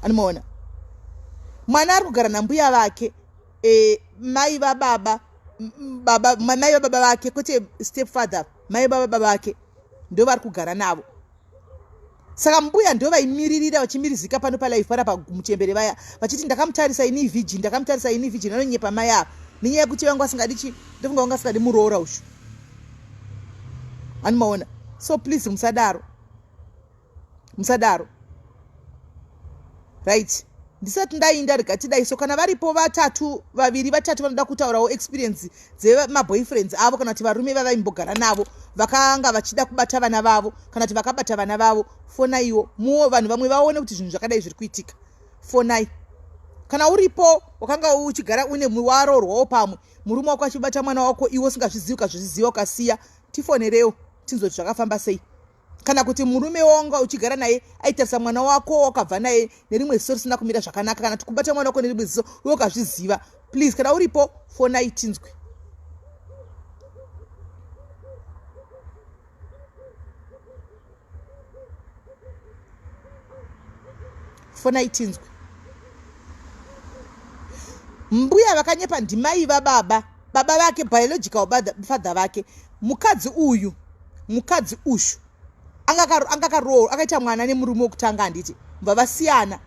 Anomaona mwana ari kugara nambuya vake, mai vababa vake, kwete stepfather, mai vababa vake ndo vari kugara navo. Saka mbuya ndo vaimiririra vachimirizika pano palife para muchembere vaya vachiti ndakamutarisa ini virgin, anonyepa mai ava nenyaya yekuti vangu vasingadi ndofunga vanga vasingadi muroora ushu. Anomaona. So please musadaro. Right. Ndisati ndainda rigatidai. So kana varipo vaviri vatatu vanoda kutaurawo experience dzemaboyfriends avo kana kuti varume vavaimbogara navo vakanga vachida kubata vana vavo kana kuti vakabata vana vavo, fonaiwo vanhu vamwe vaone kuti zvinhu zvakadai zviri kuitika. Fonai. Kana uripo wakanga uchigara une muwarorwawo pamwe, murume wako achibata mwana wako iwe usingazvizivi ukazviziva ukasiya, tifonerewo tinzoti zvakafamba sei. Kana kuti murume wanga uchigara naye aitarisa mwana wako wakabva naye nerimwe ziso risina kumira zvakanaka, kana tikubata mwana wako nerimwe ziso iwe ukazviziva, please kana uripo fonai tinzwe. Mbuya vakanyepa ndimai vababa vake, biological father vake. Mukadzi ushu akaita mwana nemurume wokutanga, handiti mva vasiyana.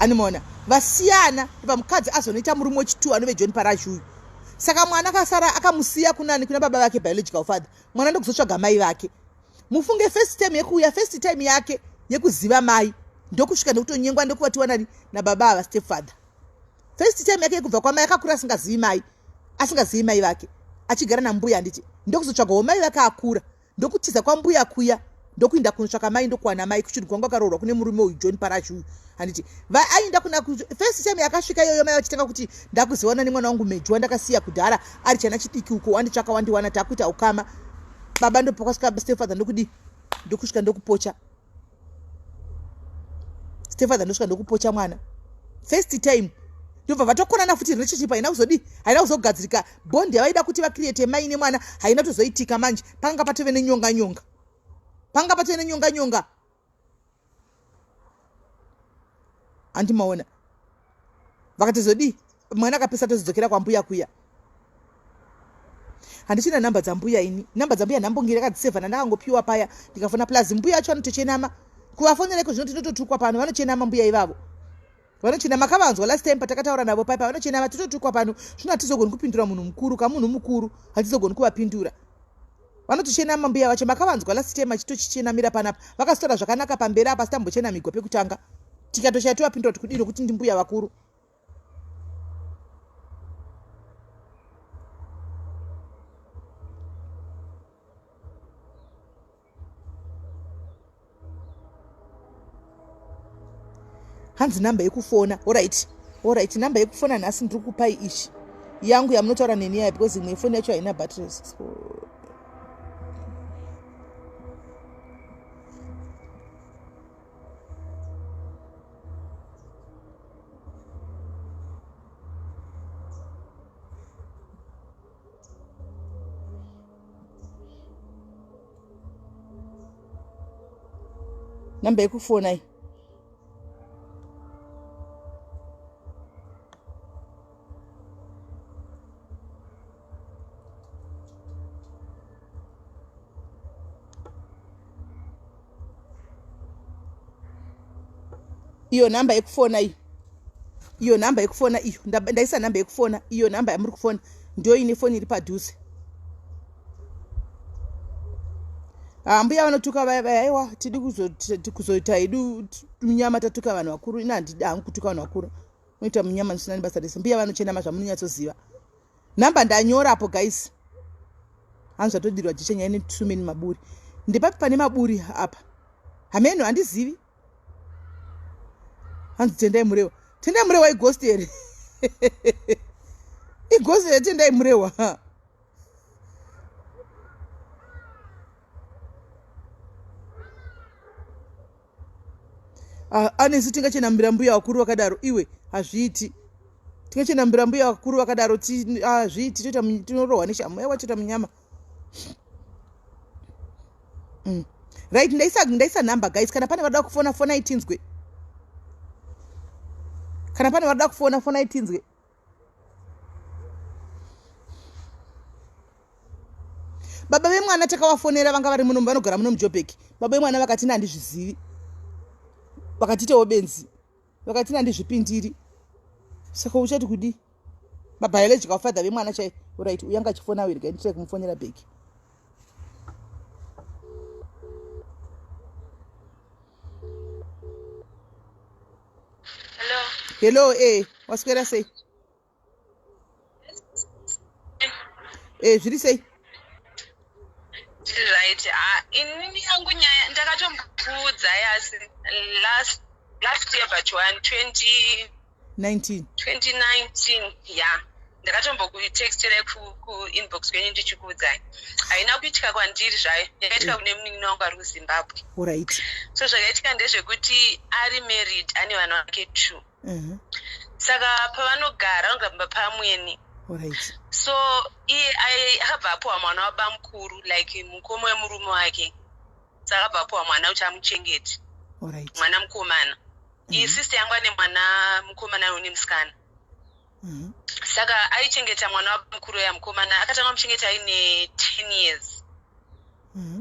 Anomaona vasiyana pamukadzi azonoita murume wechitu anove John Parash uyu. Saka mwana akasara akamusiya kuna baba vake biological father. Mwana ndokuzotsvaga mai vake. Mufunge first time yake yekuziva mai ndokusvika nekutonyengwa ndokuvatiwa nababa ava stepfather. First time yake yekubva kwamai akakura asingazivi mai vake, achigara nambuya, handiti ndokuzotsvagawo mai vake akura, ndokutiza kwambuya kuya ndokuinda kunotsvaka mai, ndokuwana mai kuchiri kwangu akaroorwa kune murume uyu John Parash uyu, handiti ainda first time yakasvika iyoyo mai vachitanga kuti ndakuziwana nemwana wangu Mejwa ndakasiya kudhara ari chana chidiki uko, wanditsvaka wandiwana takuita ukama. Baba ndopakasvika stepfather ndokusvika ndokupocha. Stepfather ndosvika ndokupocha mwana. First time ndobva vatokonana futi relationship haina kuzogadzirika. Bond yavaida kuti vakriete mai nemwana haina kuzoitika manje. Panga patove nenyonga. Andimaona. Vakatozodi mwana akapesa tozodzokera kwambuya kuya. Handichina namba dzambuya ini. Namba dzambuya ndambongera akadzisevha ndakangopiwa paya. Ndikafona plus mbuya acho anotochenama. Kuvafonereko zvino tinototukwa pano vanochenama mbuya ivavo. Vanochena makavanzwa last time patakataura navo paipa, vanochena vatototukwa pano. Zvino hatizogoni kupindura munhu mukuru, kamunhu mukuru hatizogoni kuvapindura. Vanotochena mbuya vacho makavanzwa last time achitochenamira panapa. Vakastora zvakanaka pamberi apa sitambochena migwa pekutanga. Tikatoshaya tovapindura kuti kudini kuti ndimbuya vakuru. Hanzi namba yekufona. Alright, namba yekufona nhasi ndiri kupai ishi. Yangu yamunotaura neni yayo because imwe foni yacho haina batteries. So namba yekufona iyi iyo namba yekufona iyo namba yekufona iyo ndaisa namba yekufona iyo namba yamuri kufona ndio ine foni iri padhuze. Mbuya vanotuka aiwa tidi kuzoita idu munyama tatuka vanhu vakuru ina handidi hangu kutuka vanhu vakuru unoita munyama ndisina nebasa rese. Mbuya vanochena zvamunonyatsoziva. Namba ndanyorapo guys. Hanzi zvatodirwa jichenya ine tusumeni maburi. Ndipapi pane maburi apa? Hameno handizivi. Hanzi tendai murewa. Tendai murewa ighost here. Ighost here tendai murewa. Anesi tingachenambira mbuya wakuru vakadaro iwe hazviiti. Tingachenambira mbuya wakuru vakadaro hazviiti toita tinorohwa neshamu ewa toita munyama. Right, ndaisa number guys. Kana pane vada kufona fona itinzwe. Kana pane vada kufona fona itinzwe. Baba vemwana takawafonera vanga vari muno vanogara muno muJobek. Baba vemwana vakati handizvizivi. Vakatitewo benzi. Vakati handizvipindiri. Saka uchati kudi. Mabiological father vemwana chai. Right, uyanga chifona wirga nditire kumufonera beki. Hello, waswera sei? Zviri sei? Right. Inini yangu nyaya ndakatombokuudza yasi last year but 2019 yeah. Ndakatombokuitextira ku inbox kwenyu ndichikuudzai. Haina kuitika kwandiri zvayo. Yakaitika kune munin'ina wangu ari kuZimbabwe. Alright. So zvakaitika ndezvekuti ari married ane vana vake 2. Saka pavanogara vanogamba pamweni. Alright. So iye akabva apuwa mwana wabamukuru like mukoma wemurume wake. Saka akabva apuwa mwana kuti amuchengete. Alright. Mwana mukomana. Iyi sister yangu ane mwana mukomana nemusikana. Saka aichengeta mwana wabamukuru yamukomana akatanga kumuchengeta aine 10 years.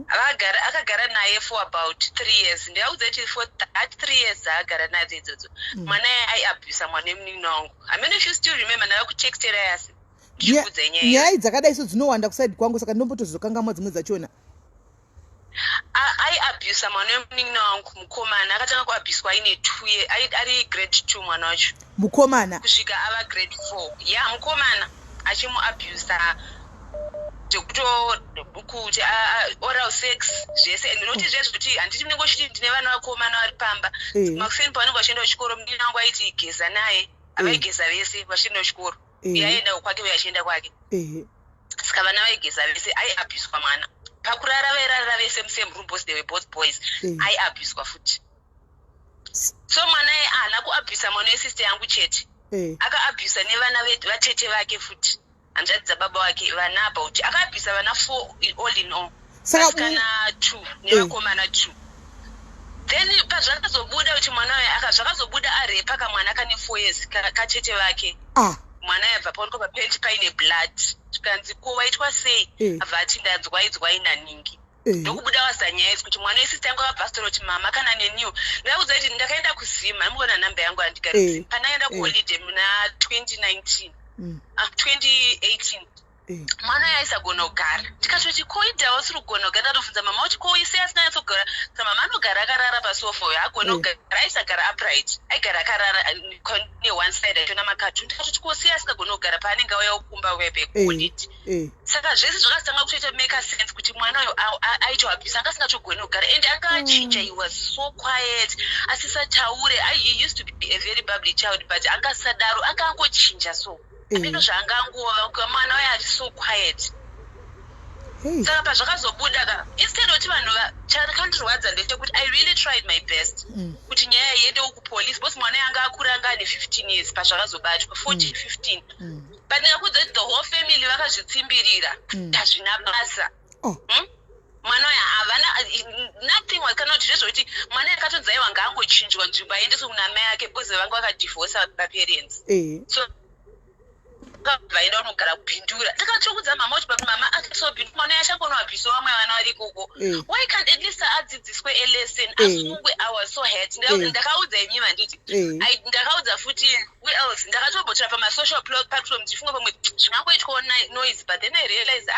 Akagara naye for about 3 years. Ndaudzai kuti for that 3 years agara nadzo idzodzo. Mwana aiabvisa mwana wemunin'ina wangu. I mean if you still remember ndakakutextera yasi. Nyaya dzakadai so dzinowanda kuside kwangu saka ndombotozokangamwa dzimwe dzachona. Aiabvisa mwana wemunin'ina wangu mukomana akatanga kuabviswa aine 2 years. Ari grade 2 mwana wacho. Mukomana. Kusvika ava grade 4. Yeah, mukomana achimuabvisa kuti oral sex zvese ndinoti zvezvekuti handiti munenge uchiti ndine vana vakomana vari pamba. Makufeni pavanenge vachienda kuchikoro munin'ina wangu aiti geza naye avaigeza vese vachienda kuchikoro aiendawo kwake uye achienda kwake. Saka vana vaigeza vese aiabviswa mwana pakurara vairarira vese musame room because they were both boys. Aiabviswa futi. So mwana haana kuabvisa mwana wesister yangu chete. Akaabvisa nevana vatete vake futi. Hanzvadzi dzababa wake vana about akabvisa vana 4 all in all. Vasikana 2 nevakomana 2. Then pazvakazobuda kuti mwana uyu zvakazobuda arepa kamwana kane 4 years kachete vake. Mwana yabva paonekwa papenti paine blood. Zvikanzi ko waitwa sei? Abva ati ndanzwaidzwai naningi. Ndokubuda wasanyaya kuti mwana wesister yangu akabva asitaura kuti mama kana neniwo. Ndaudza kuti ndakaenda kuzima ndimboona namba yangu handikari. Panaenda kuholiday muna 2019. 2018. Mwana aisagona kugara. Tikatoti koita usiri kugona kugara ndobvunza mama kuti ko ise asina kutsogara. Saka mama anogara akarara pasofa uyo agona kugara aisagara upright. Aigara akarara ne one side achona makatu. Tikatoti ko ise asingagona kugara paanenge auya kukumba webe kuodit. Saka zvese zvakatanga kutoita make sense kuti mwana uyo aitowabvisa anga asingachogona kugara and akachinja. He was so quiet. Asisataure. He used to be a very bubbly child but angasadaro akangochinja so. Ndino zvangangova mwana waye ari so quiet. Saka pazvakazobuda instead kuti vanhu chakandirwadza ndechekuti I really tried my best kuti nyaya iendewo kupolice because mwana yanga akura anga ane 15 years pazvakazobatwa 14-15. But ndingakuudza kuti the whole family vakazvitsimbirira hazvina basa. Mwana uyu havana nothing wakana kuti zvezvokuti mwana yakatonzi aiwa anga angochinjwa nzvimbo aendeswe kuna mai ake because vanga vakadivorsa vaparents. So vaenda unogara kupindura. Takatokudza mama kuti mama akasobhindura mwana yachangona wabviswa vamwe vana ari koko. Why can't at least adzidziswe a lesson? Asungwe, I was so hurt. Ndakaudza imi manditi. Ndakaudza futi we else. Ndakatobotra pa social platform ndifunga pamwe zvingangoitwa noise, but then I realized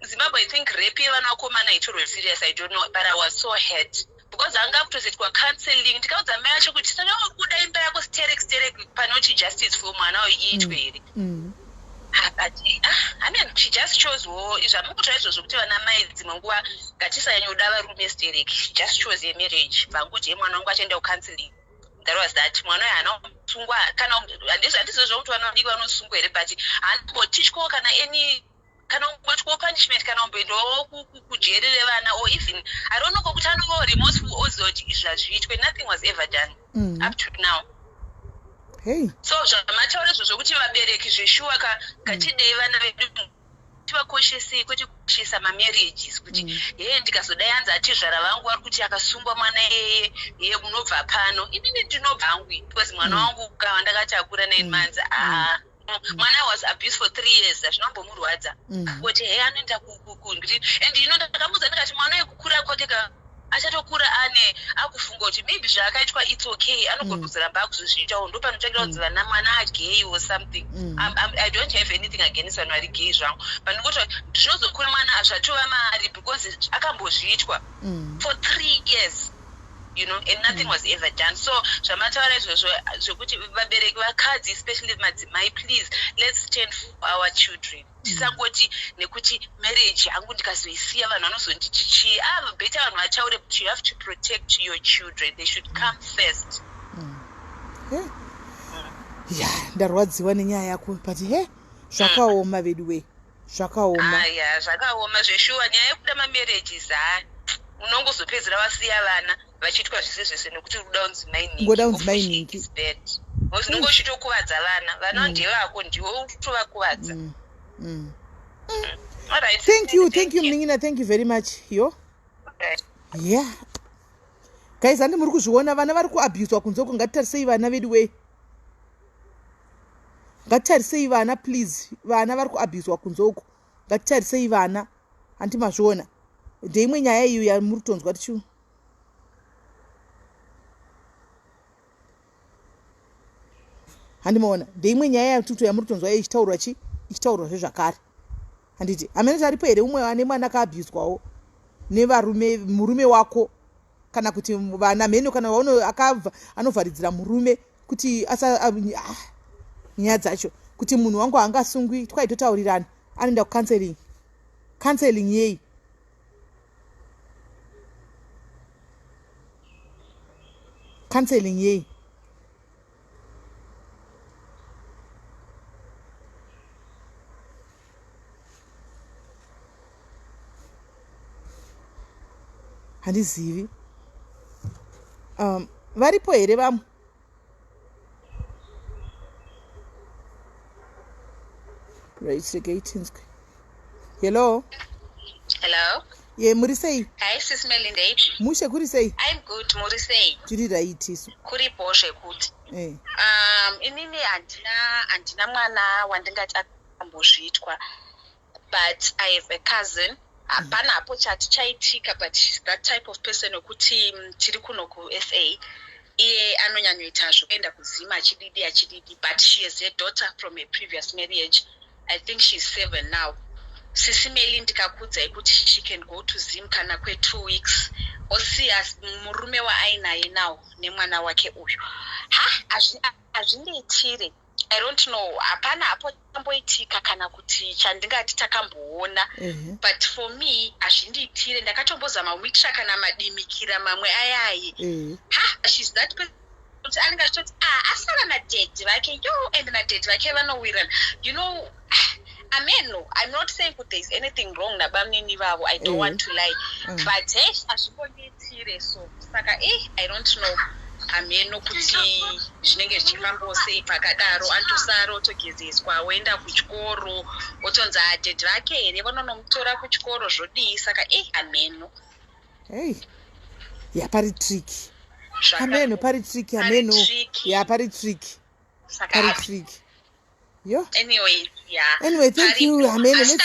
Zimbabwe, I think rape vanakomana itorwe serious. I don't know, but I was so hurt. Because anga kutozitwa counseling ndikaudza mai acho kuti kuda imba yako sterek panoti justice for mwana iitwe here. But I mean, she just chose izvamukutora izvozvo kuti vana mai dzimwe nguva ngatisanyanya kuda varume sterek. She just chose a marriage. Vanguti mwana wangu achaenda kucounseling. That was that. Mwana uyo anosungwa kana handizvo kuti vana vadiki vanosungwa here, but handimbotitywawo kana kana ungotwa punishment kana umboendawo kujerere vana, or even I don't know kuti anovo remorseful ozoti izvazviitwe. Nothing was ever done up to now. Hey. So zvamataura izvozvo kuti vabereki zveshuwa katidei vana vedu tivakoshesei kwete kukoshesa mamarriages kuti ndikazodai anzi atizvara vangu vari kuti akasungwa mwana yeye munobva pano. Inini ndinobva hangu because mwana wangu kava ndakati akura 9 months mwana was abused for 3 years. Zvinombomurwadza kuti anoenda and ndakamudza ndikati mwana wekukura kwake achatokura akufunga kuti maybe zvakaitwa it's okay, anogona kuzoramba akuzozviitawo. Ndo panotangira kunzi vana mwana agay or something. I don't have anything against vanhu vari gay zvangu, but ndikoti zvinozokura mwana azvatova mari because akambozviitwa for 3 years, you know, and nothing was ever done. So zvamataura izvozvo zvokuti vabereki vakadzi, especially madzimai, please let's stand for our children. Tisangoti nekuti marriage yangu ndikazoisiya vanhu vanozonditichi better vanhu vataure but you have to protect your children. They should come first. Ndarwadziwa nenyaya yako, but zvakaoma vedu we, zvakaoma. Zvakaoma zveshuwa. Nyaya yekuda mamarriages unongozopedzera vasiya vana vachiitwa zvese zvese nekuti unoda unzimai ningi. Unongochitokuvadza vana ndevako, ndiwo utovakuvadza. All right. Thank you Mningina, thank you very much. Yeah. Guys, andi muri kuzviona vana vari kuabuswa kunzoko. Ngatitarisei vana vedu we, ngatitarisei vana please. Vana vari kuabuswa kunzoko, ngatitarisei vana. Handi mazviona ndeimwe nyaya iyo yamuri kutonzwa tichu. Handimaona ndeimwe nyaya yatuto yamuri kutonzwa ichitaurwa zvezvakare. Handiti amene aripo here umwe ane mwana akaabuswawo murume wako, kana kuti vana mheno kana akabva anovharidzira murume kuti nyaya dzacho kuti munhu wangu haangasungwi, twaitotaurirana anoenda kucounseling yei. Counseling yei. Handizivi. Varipo here vamwe? Hello. Muri sei? Hi SIS MELLY ndei. Mushe kuri sei? I'm good, muri sei? Tiri right isu. Kuri boshe kuti. Inini handina mwana wandingati akambozviitwa, but I have a cousin. Hapana hapo chati chaitika, but she's that type of person wekuti tiri kuno ku-SA iye anonyanyoita zvokuenda kuzima achididi, but she has a daughter from a previous marriage. I think she's 7 now. SIS MELLY ndikakudzai kuti she can go to Zim kana kwe2 weeks osiya murume waainaye nawo nemwana wake uyu. Hazvindiitire. I don't know. Hapana hapo tamboitika kana kuti chandingati takamboona. But for me hazvindiitire. Ndakatombozama umikisha kana madimikira mamwe ayayi. She's that person. Kuti anenge achitoti asara nadedhi vake and nadedhi vake vanowirana. You know, I'm not saying that there's anything wrong nabamnini vavo. I don't want to lie. But hazvimbondiitire so. Saka I don't know. Ameno kuti zvinenge zvichifambawo sei pakadaro, antosara otogezeswa oenda kuchikoro otonzi adhedhi vake here vanonomutora kuchikoro zvodii. Saka ameno pari tricky. Ameno pari tricky. Pari tricky. Anyway, thank you. Ameno,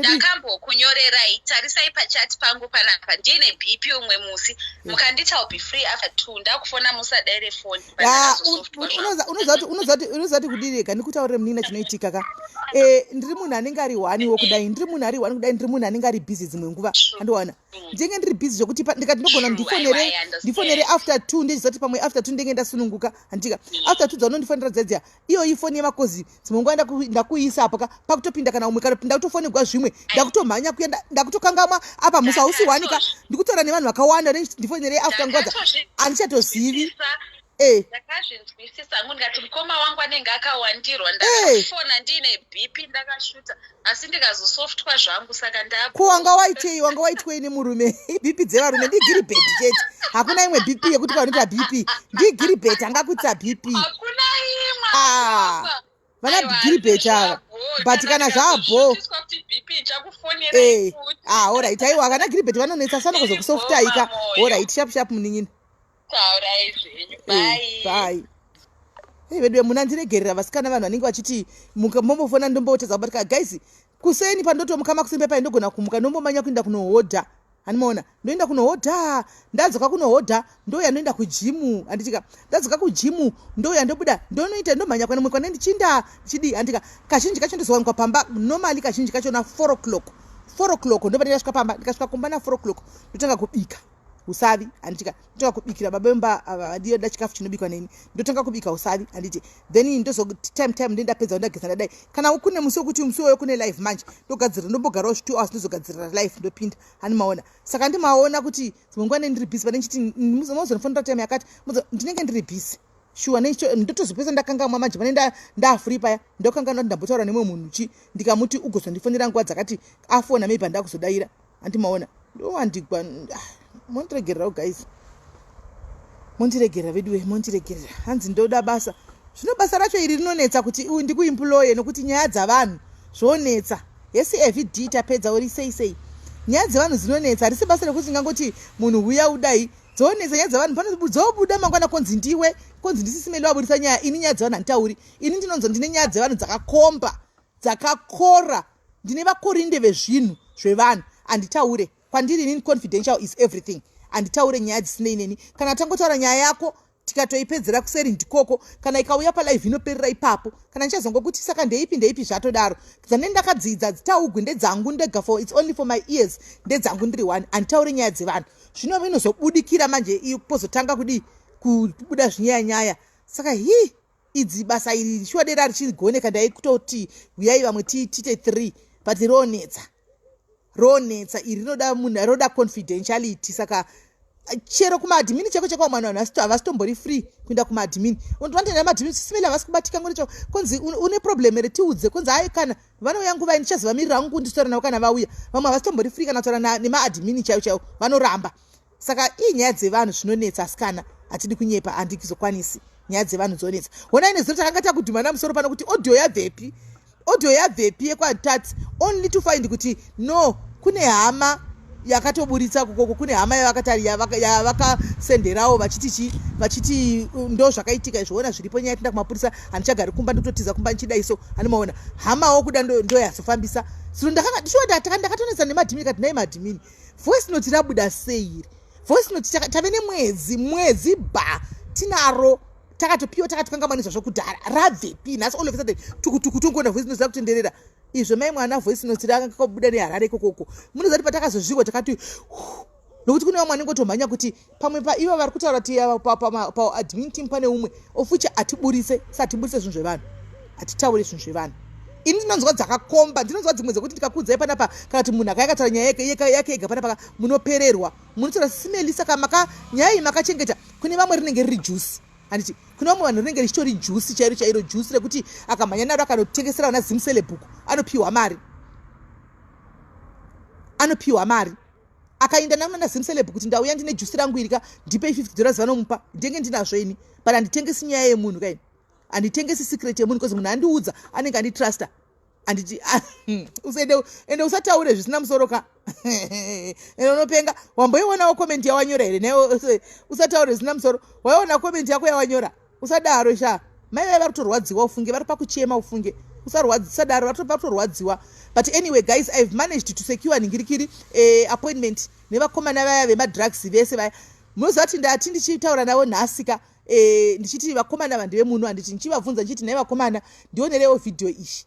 ndakambokunyorera tarisai pachati pangu panapa ndine bp umwe musi mukanditi I'll be free after 2 ndakufona musadaire phone unozati kudireka ndikutaurire munina chinoitika ka ndiri munhu anenge ari waniwo kudai ndiri munhu ari wani kudai ndiri munhu anenge ari busy dzimwe nguva andiwana ndinenge ndiri busy zvokuti ndikati ndogona ndifonere after 2 ndechizati pamwe after 2 ndenge ndasununguka handika after 2 dzaunondifonera dzadzia iyo ifoni yemakozi dzimwe nguva ndakuisa apo ka pakutopinda kana umwe kanopinda kutofonegwa zvimwe ndakutomhanya kuenda ndakutokangamwa apa musi hausi wanika ndikutaura nevanhu vakawanda ndifonere after nguva handichatozivi ndakazvinzwisisa ngu ndikati mukoma wangu anenge akawandirwa ndakafona ndine bp ndakashuta asi ndikazosoftwa zvangu saka ko wanga waitwei neMurume bp dzevarume ndigiribheti chete hakuna imwe bp yekuti paunoita bp ndigiribheti angakuitsa bp hakuna imwe vana giribheti ava but kana zvabho alright aiwa kana giribheti vanonetsa sana kuzokusoftaika alright sharp munin'ina bye vedu muna ndiregerera vasikana vanhu vanenge vachiti mombofona ndombotedza kubatika guys kuseni pandotomuka makusimbe pai ndogona kumuka ndombomanya kuenda kunohodha hanimaona ndoenda kunohodha ndadzoka kunohodha ndoya ndoenda kujimu handitika ndadzoka kujimu ndoya ndobuda ndonoita ndomhanya kwana mwe kwane ndichinda chidi handika kazhinji kacho ndozowanikwa pamba normally kazhinji kacho na 4 o'clock ndobva ndikasvika pamba ndikasvika kumba na 4 o'clock ndotanga kubika usavi handitika ndotanga kubikira babemba vadioda chikafu chinobikwa neni ndotanga kubika usavi handiti then ndozo time ndendapedza ndageza ndadai kana kune musi wekuti musi woyo kune live manje ndogadzira ndombogarawo 2 hours ndozogadzirira live ndopinda hanimaona saka ndimaona kuti dzimwe nguva ndiri busy pane chiti mozonifonera time yakati ndinenge ndiri busy shuwa necho ndotozopesa ndakangamwa manje pane ndafuri paya ndokanganwa kuti ndambotaura nemwe munhu ndikamuti ugozondifonera nguva dzakati afona maybe ndakuzodaira handimaona ndowandigwa mondiregererawo guys mondiregerera veduwe mondiregerera hanzi ndoda basa zvino basa racho iri rinonetsa kuti ndikuimploye nokuti nyaya dzavanhu zvonetsa yesi everyday tapedza uri sei nyaya dzevanhu dzinonetsa harisi basa rekuti ngangoti munhu uya udai dzonetsa nyaya dzavanhu panozobuda mangwana konzi ndiwe konzi ndisisi MELLY waburisa nyaya ini nyaya dzevanhu handitauri ini ndinonzo ndine nyaya dzevanhu dzakakomba dzakakora ndine vakorinde vezvinhu zvevanhu handitaure kwandiri inini confidential is everything handitaure nyaya dzisinei neni kana tangotaura nyaya yako tikatoipedzera kuseri ndikoko kana ikauya palive inoperera ipapo kana ndichazongokuti saka ndeipi zvatodaro dzane ndakadzidza dzitaugwi ndedzangu ndega for it's only for my ears ndedzangu ndiri one handitaure nyaya dzevanhu zvino inozobudikira manje pozotanga kubuda zvinyaya saka idzi basa iri shuwadera richigoneka ndaikutoti uyai vamwe tiite 3 but ronetsa iri rinoda munhu roda confidentiality saka chero kumaadhimini cheko mwana vanhu havasitombori free kuenda kumaadhimini vandoenda maadhimini SIS MELLY havasi kubatika ngonecho konzi une problem here tiudze konzi hai kana vanouya nguva ndichazovamirira vangu nditora navo kana vauya vamwe havasitombori free kana taura nemaadhimini chaivo vanoramba saka nyaya dzevanhu zvinonetsa asikana hatidi kunyepa handikuzokwanisi nyaya dzevanhu dzonetsa honai nezuro takanga takudhumana musoro pano kuti audio yabvepi yekwatats only to find kuti no kune hama yakatoburitsa kukoko kune hama yavakasenderawo vachiti ndo zvakaitika izvoona zviripo nyaya tinda kumapurisa handichagari kumba ndototiza kumba nchidaiso hanimaona hamawo kuda ndo yazofambisa sino ndakatonetsa nemadhimini kati nai madhimini voice note rabuda seiri voice note tave nemwedzi tinaro takatopiwa takatokangamanizva zvokudhara rabvepi nhasi all of a sudden tukutongoona voice note rakutenderera izvo mai mwana voice note rakakabuda neharare ikokoko munozati patakazozviwa takati nokuti kune vamwe anenge otomhanya kuti pamwe paivo vari kutaura paadmin team pane umwe ofucha atiburise zvinhu zvevanhu atitaure zvinhu zvevanhu ini ndinonzwa dzakakomba ndinonzwa dzimwe dzekuti ndikakudzai panapa kana kuti munhu akayakataura nyaya yake ega panapa munopererwa munotaura SIS MELLY saka nyaya iyi makachengeta kune vamwe rinenge riri juice handiti kune vamwe vanhu rinenge richitori juice chairo juice rekuti akamhanya naro akanotengesera vana zimsele bhuku anopiwa mari akaenda namana zimsele bhuku kuti ndauya ndine juice rangu irika ndipei $50 vanomupa ndenge ndinazvo ini but handitengesi nyaya yemunhu kaini handitengesi secret yemunhu kozi munhu andiudza anenge anditrusta handiti ende usataure zvisina musoro ka ende unopenga wamboionawo comment yawanyora here naye usataure zvisina musoro waiona comment yako yawanyora usadaro sha mai vai vari kutorwadziwa ufunge vari pakuchema ufunge sadaro watotorwadziwa. But anyway guys, I've managed to secure ningirikiri appointment nevakomana vaya vemadrugs vese vaya. Munoziva kuti ndati ndichitaura navo nhasika ndichiti vakomana vanhu vemunhu handiti ndichivabvunza ndichiti nai vakomana ndionerewo vhidhiyo ishi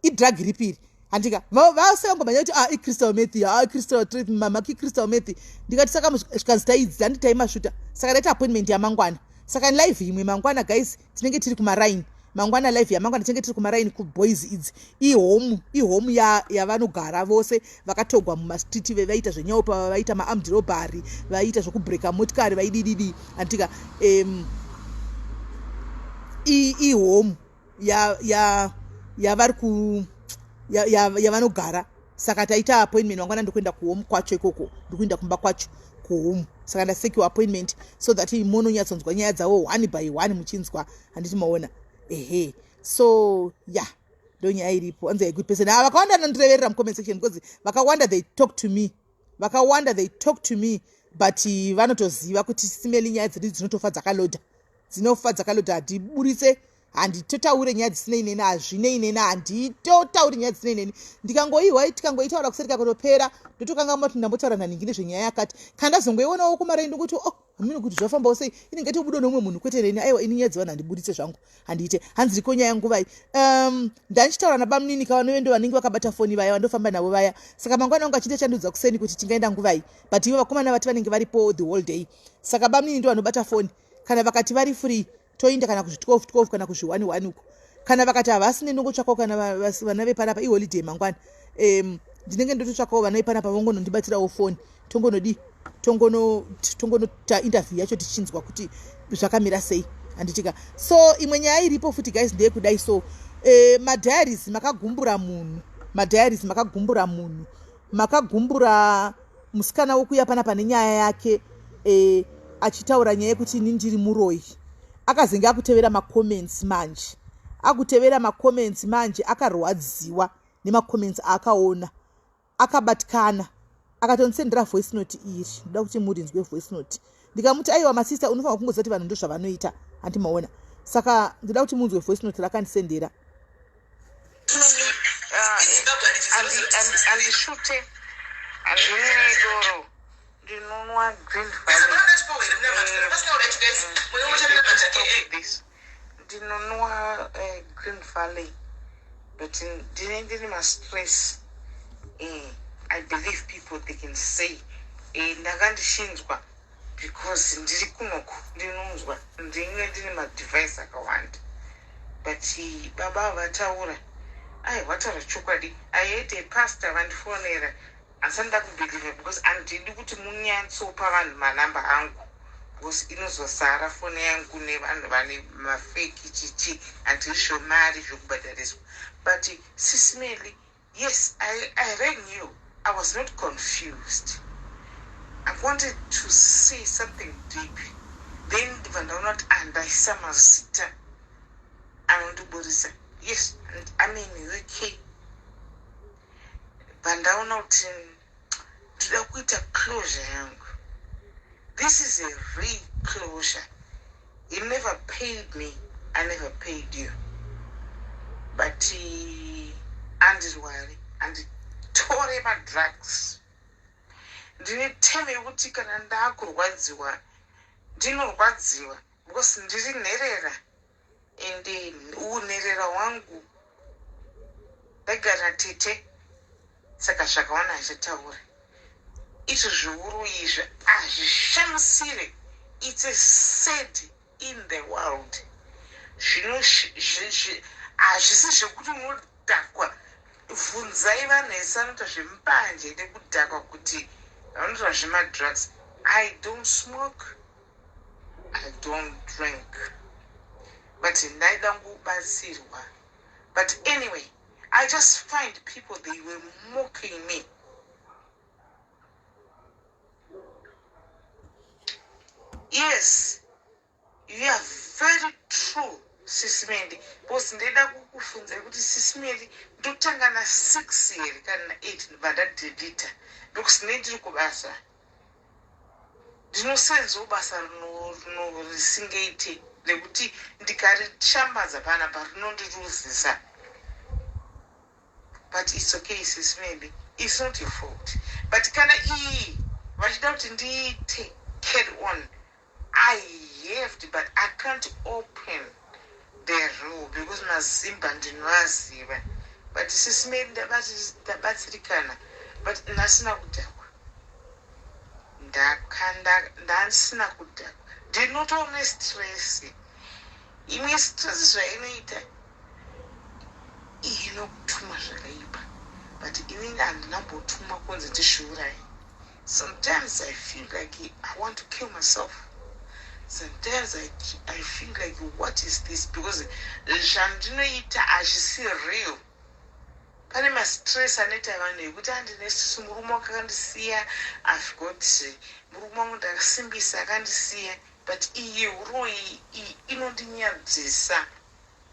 idrug ripiri handika vase vangomanya kuti icristral meth crystal mamaki crystal meth ndikati saka zvikanzi taidzi handiti taimasvuta saka ndaita appointment yamangwana saka live imwe mangwana guys tinenge tiri kumaraini mangwana live yamangwana tinenge tiri kumaraini kuboys idzi ihome yavanogara vose vakatogwa mumastreet vaita zvenyaupa vaita maarmed robbery vaita zvokubreaka motikari vaidididi handika ihome yavari yavanogara saka taita appointment mangwana ndokuenda kuhome kwacho ikoko ndokuenda kumba kwacho kuhome saka ndasecure appointment so that mononyatsonzwa nyaya dzavo 1 by 1 muchinzwa handiti maona so yeah ndo nyaya iripo anzi a good person vakawanda anondireverera mucomment section because vakawanda they talk to me but vanotoziva kuti simeli nyaya dzedu dzinotofa dzakalodha hatiburitse handitotaure nyaya dzisine ineni hazvine ineni handitotaure nyaya dzisine ineni tikangoitaura kuseri kakotopera ndotokanga mati ndambotaura naningi nezvenyaya yakati kana ndazongoionawo kumaraini ndokuti hamino kuti zvafambawo sei inenge tobudo nomwe munhu kwete neni aiwa ini nyaya dzevanhu handiburitse zvangu handiite hanziriko nyaya yanguvai ndanchitaura nabamuninika vanovendo vanenge vakabata foni vaya vandofamba navo vaya saka mangwana angu achinde chandudza kuseni kuti tingaenda nguvai but ivo vakomana vati vanenge varipo the whole day saka bamunini ndo vanobata foni kana vakati vari free toinda kana kuzvi12 kana kuzvi1 uko kana vakati havasine ndongotsvakawo kana vana vepanapa iholiday mangwana ndinenge ndototsvakawo vana vepanapa vangonondibatirawo foni tongonoita interview yacho tichinzwa kuti zvakamira sei handitika so imwe nyaya iripo futi guys ndeyekudai so madiaries makagumbura munhu makagumbura musikana wokuya panapa nenyaya yake achitaura nyaya yekuti ini ndiri muroyi akazenge akutevera macomments manje akarwadziwa nemacomments aakaona akabatikana akatondisendera voice note iri ndoda kuti murinzwe voice note ndikamuti aiwa masista unofanira kungoziva kuti vanhu ndozvavanoita handimaona saka ndoda kuti munzwe voice note rakandisendera andishute handine doro ndinonwa green ndinonwa green valley but ndine mastress I believe people they can say ndakandishinzwa because ndiri kunoko ndinonzwa ndine madevice akawanda but baba vataura vataura chokwadi I had a pastor vandifonera asanda kubelieve because andidi kuti munyatsopa vanhu manamba angu because inozosara foni yangu nevanhu vane mafeki chichi andisho mari zvokubhadhariswa but SIS MELLY, yes, I rang you. I was not confused. I wanted to say something deep. Then vandaona kuti andaisa mazita anondiburisa. Yes, and I'm in UK. Vandaona kuti ndida kuita closure yangu. This is a real closure. You never paid me. I never paid you. But andizwari anditore madrugs ndine teme yekuti kana ndakurwadziwa ndinorwadziwa because ndiri nherera ende unherera wangu ndagara tete saka zvakaona achitaura izvo zviuru izvi hazvishamisire. It's a sad in the world. Hazvisi zvekuti unodhakwa. Bvunzai vanhu vese vanoita zvemupanje nekudhakwa kuti vanoita zvemadrugs. I don't smoke. I don't drink. But ndaida kubatsirwa. But anyway, I just find people, they were mocking me. Yes, you are very true, SIS MELLY. Because ndeda kukufunza kuti SIS MELLY ndotanga na 6 years kana 8 vadadelita. Because ndiri kubasa. Ndinosenza ubasa risingate nekuti ndikarishambadza pana parinondiruzisa. but it's okay, sis Melly. It's not your fault. But can I without indeed carry on? I have to, but I can't open the rule because Mazimba and Naziva. But sis Melly, the Batsirikana, but Nasina Kudakwa. Dansina Kudakwa. Did not only stress it. You may stress right. You know too much labor. But even a number too much to show. Sometimes I feel like I want to kill myself. Sometimes I feel like, what is this? Because Shandinaita, I should see real. But my stress and it, I would next to Murumo can't see. I've got Murumo that Simbis I can't see. But you know the near this,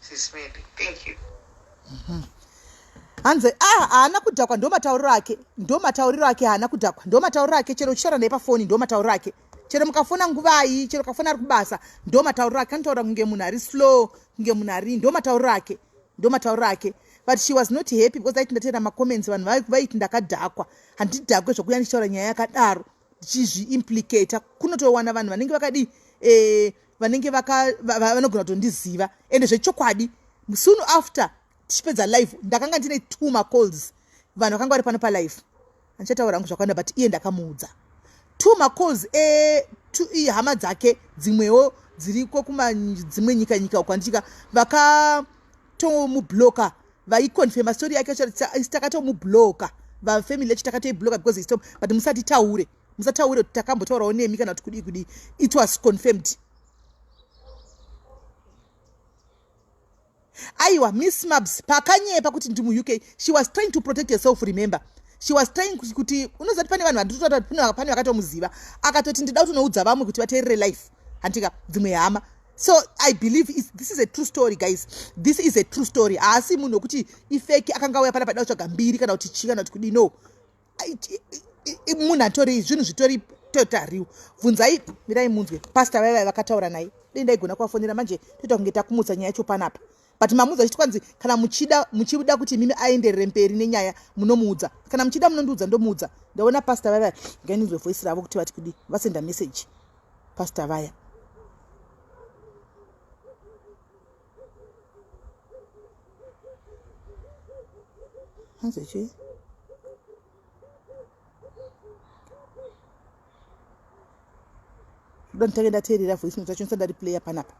sis Melly. Thank you. Hanze haana kudhakwa ndo matauriro ake haana kudhakwa ndo matauriro ake chero uchitaura naye pafoni ndo matauriro ake chero mukafona nguvai chero kafona ari kubasa ndo matauriro ake anotaura kunge munhu ari slow kunge munhu ari ndo matauriro ake but she was not happy because aiti ndatera macomments vanhu vaiti ndakadhakwa handidhakwe zvokuya ndichitaura nyaya yakadaro ndichizviimplicata kunotowana vanhu vanenge vakadi vanenge vanogona kutondiziva ende zvechokwadi soon after tichipedza live ndakanga ndine 2 macalls vanhu vakanga vari pano palive andichataura hangu zvakawanda but iye ndakamuudza 2 macalls hama dzake dzimwewo dziriko dzimwe nyika ukwandichika vakatomubloka vaikonfirma story yake takatomubloka vafamily yacho takatoibloka because it's but musataure kuti takambotaurawo nemi kana kuti kudi it was confirmed. Aiwa, Miss Mabs, pakanyepa kuti ndi mu UK, she was trying to protect herself, remember. She was trying kuti unozati pane vanhu vandotota pane vakatomuziva, akatoti ndida kuti unoudza vamwe kuti vateerere life. Antika dzimwe hama. So I believe this is a true story, guys. This is a true story. Asi munhu kuti ifeki akanga uya pana padautsva gambiri kana kuti chika kana kuti kudi no. Munhu atori zvinhu zvitori totariwo. Bvunzai mirai munzwe. Pastor vaya vakataura naye. Denda igona kuvafonera manje toita kunge takumutsa nyaya yacho panapa. But mamuudza chitwanzi kana muchida kuti mimi aenderere mberi nenyaya munomuudza. Kana muchida munondiudza ndomuudza. Ndaona pastor vaya ngainzwe voice ravo kuti vati kudi vasenda message. Pastor vaya. Hanze chi? Don't tell that area voice note acho ndari player panapa.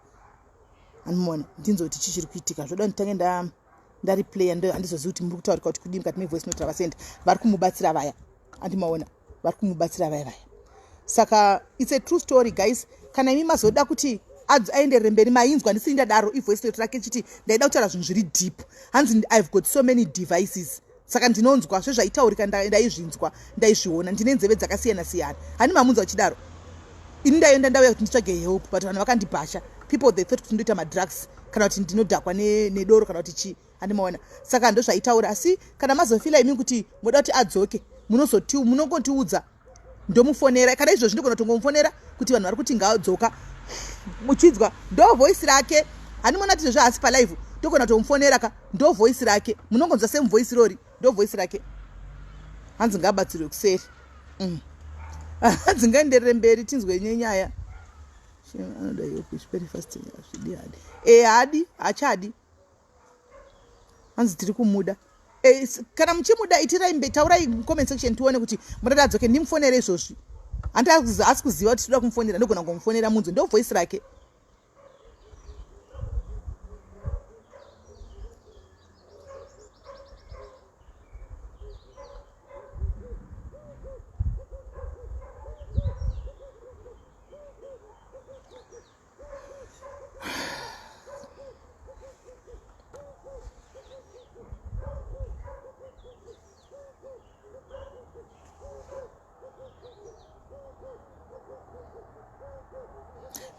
Anmona ndinzoti chichiri kuitika zvoda nditange ndari player ndo andizoziva kuti muri kutaura kuti kudii mukati mevoice note ravasenda vari kumubatsira vaya andimaona vari kumubatsira vaya saka it's a true story guys. Kana imi mazoda kuti aenderere mberi mainzwa ndisini ndadaro ivoice note rake chiti ndaida kutaura zvinhu zviri deep hanzi I've got so many devices saka ndinonzwa zvezvaitaurika ndaizvinzwa ndaizviona ndine nzeve dzakasiyana siyana hani mamunzwa uchidaro ini ndaenda ndauya kuti nditsvage help but vanhu vakandibhasha. People they thought kuti ndoita madrugs kana kuti ndinodhakwa nedoro kana kuti chi handimaona saka ndo zvaitaura asi kana mazofila imi kuti moda kuti adzoke munongotiudza ndomufonera kana izvozvi ndogona kutongomufonera kuti vanhu vari kuti ngaadzoka muchinzwa ndo voice rake handimona kuti zvezvo asi palive ndogona kutomufonera ka ndo voice rake munongonzwa semuvoice rori ndo voice rake hanzi ngabatsirwe kuseri hanzi ngaenderere mberi tinzwe nenyaya anoda yoku very fast azvidi hadi hachadi hanzi tiri kumuda kana muchimuda itirai taurai comment section tione kuti murada adzoke ndimufonere izvozvi asi kuziva kuti toda kumufonera ndogona kumufonera munzwe ndo voice rake.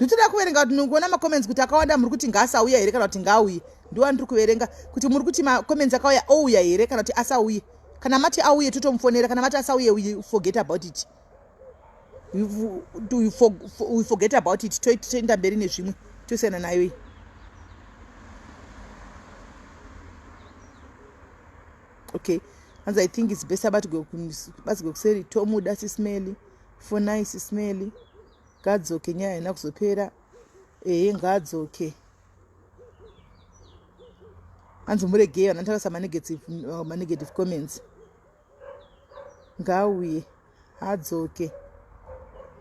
Nditoda kuverenga kuti ndikuona macomments kuti akawanda muri kuti ngaasauya here kana kuti ngaauye ndiwa ndiri kuverenga kuti muri kuti macomments akauya ouya here kana kuti asauye kana mati auye totomufonera kana mati asauye we forget about it we forget about it toenda mberi nezvimwe tosiyana nayo iyi. Okay, and I think it's best about go kuseri tomuda SIS MELLY fona SIS MELLY gadzoke nyaya ina kuzopera ngadzoke anzi muregei vanatavasa negative comments ngauye adzoke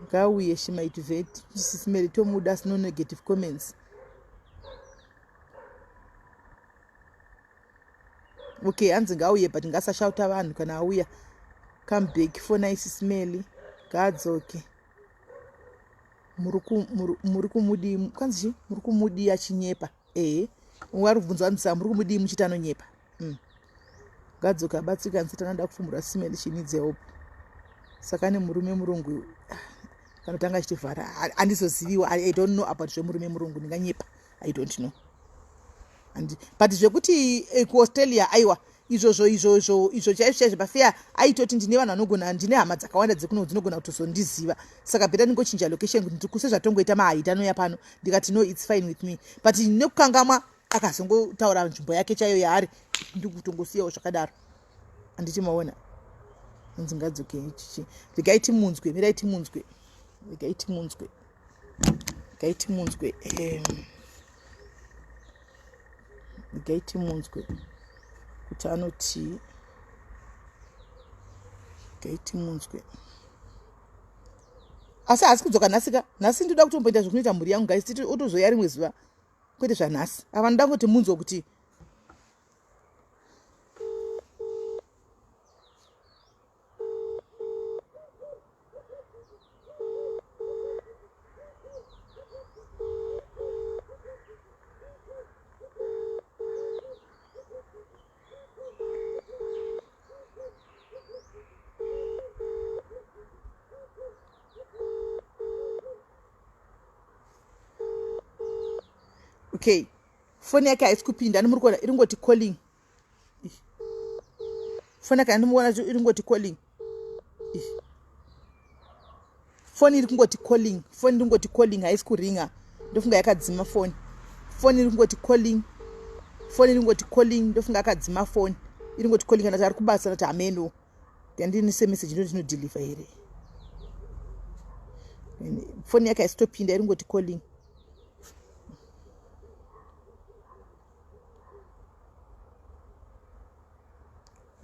ngauye she might vet SIS MELLY tomuda no negative comments. Okay, anzi ngauye but ngasashauta vanhu kana auya come back fona SIS MELLY gadzoke muri kumudi kanzi muri kumudi achinyepa wari kubvunza vanhu muri kumudi muchita anonyepa gadzoka abatsika nsita anoda kufumura SIS MELLY she needs help saka neMurume murungu kanotanga chichivhara handizoziviwa. I don't know about zvemurume murungu ndinganyepa. I don't know. But zvekuti kuAustralia aiwa izvo chaizvo pafeya aitoti ndine vanhu vanogona ndine hama dzakawanda dzekuno dzinogona kutozondiziva saka bheta ndingochinja location kuti ndikuse zvatongoita mahaiti anoya pano ndikati no it's fine with me but nekukangamwa akazongotaura nzvimbo yake chaiyo yaari ndikutongosiyawo zvakadaro handiti maona anzi ngadzoke ichichi regaiti munzwe miraiti munzwe regaiti munzwe regaiti munzwe regaiti munzwe kuti anoti regaiti munzwe asi hasi kudzoka nhasika nhasi ndoda kutomboita zvekunoita mhuri yangu guys titi utozoya rimwe zuva kwete zvanhasi ava ndoda kuti munzwe kuti okay phone yake haisi kupinda ndimuri kuona iringoti calling phone yake ndimuona iringoti calling phone iri kungoti calling phone iringoti calling haisi kuringa ndofunga yakadzima phone iringoti calling phone iringoti calling ndofunga yakadzima phone iringoti calling kana ari kubasa kuti ameno ndini se message ndino deliver here phone yake haisi topinda iringoti calling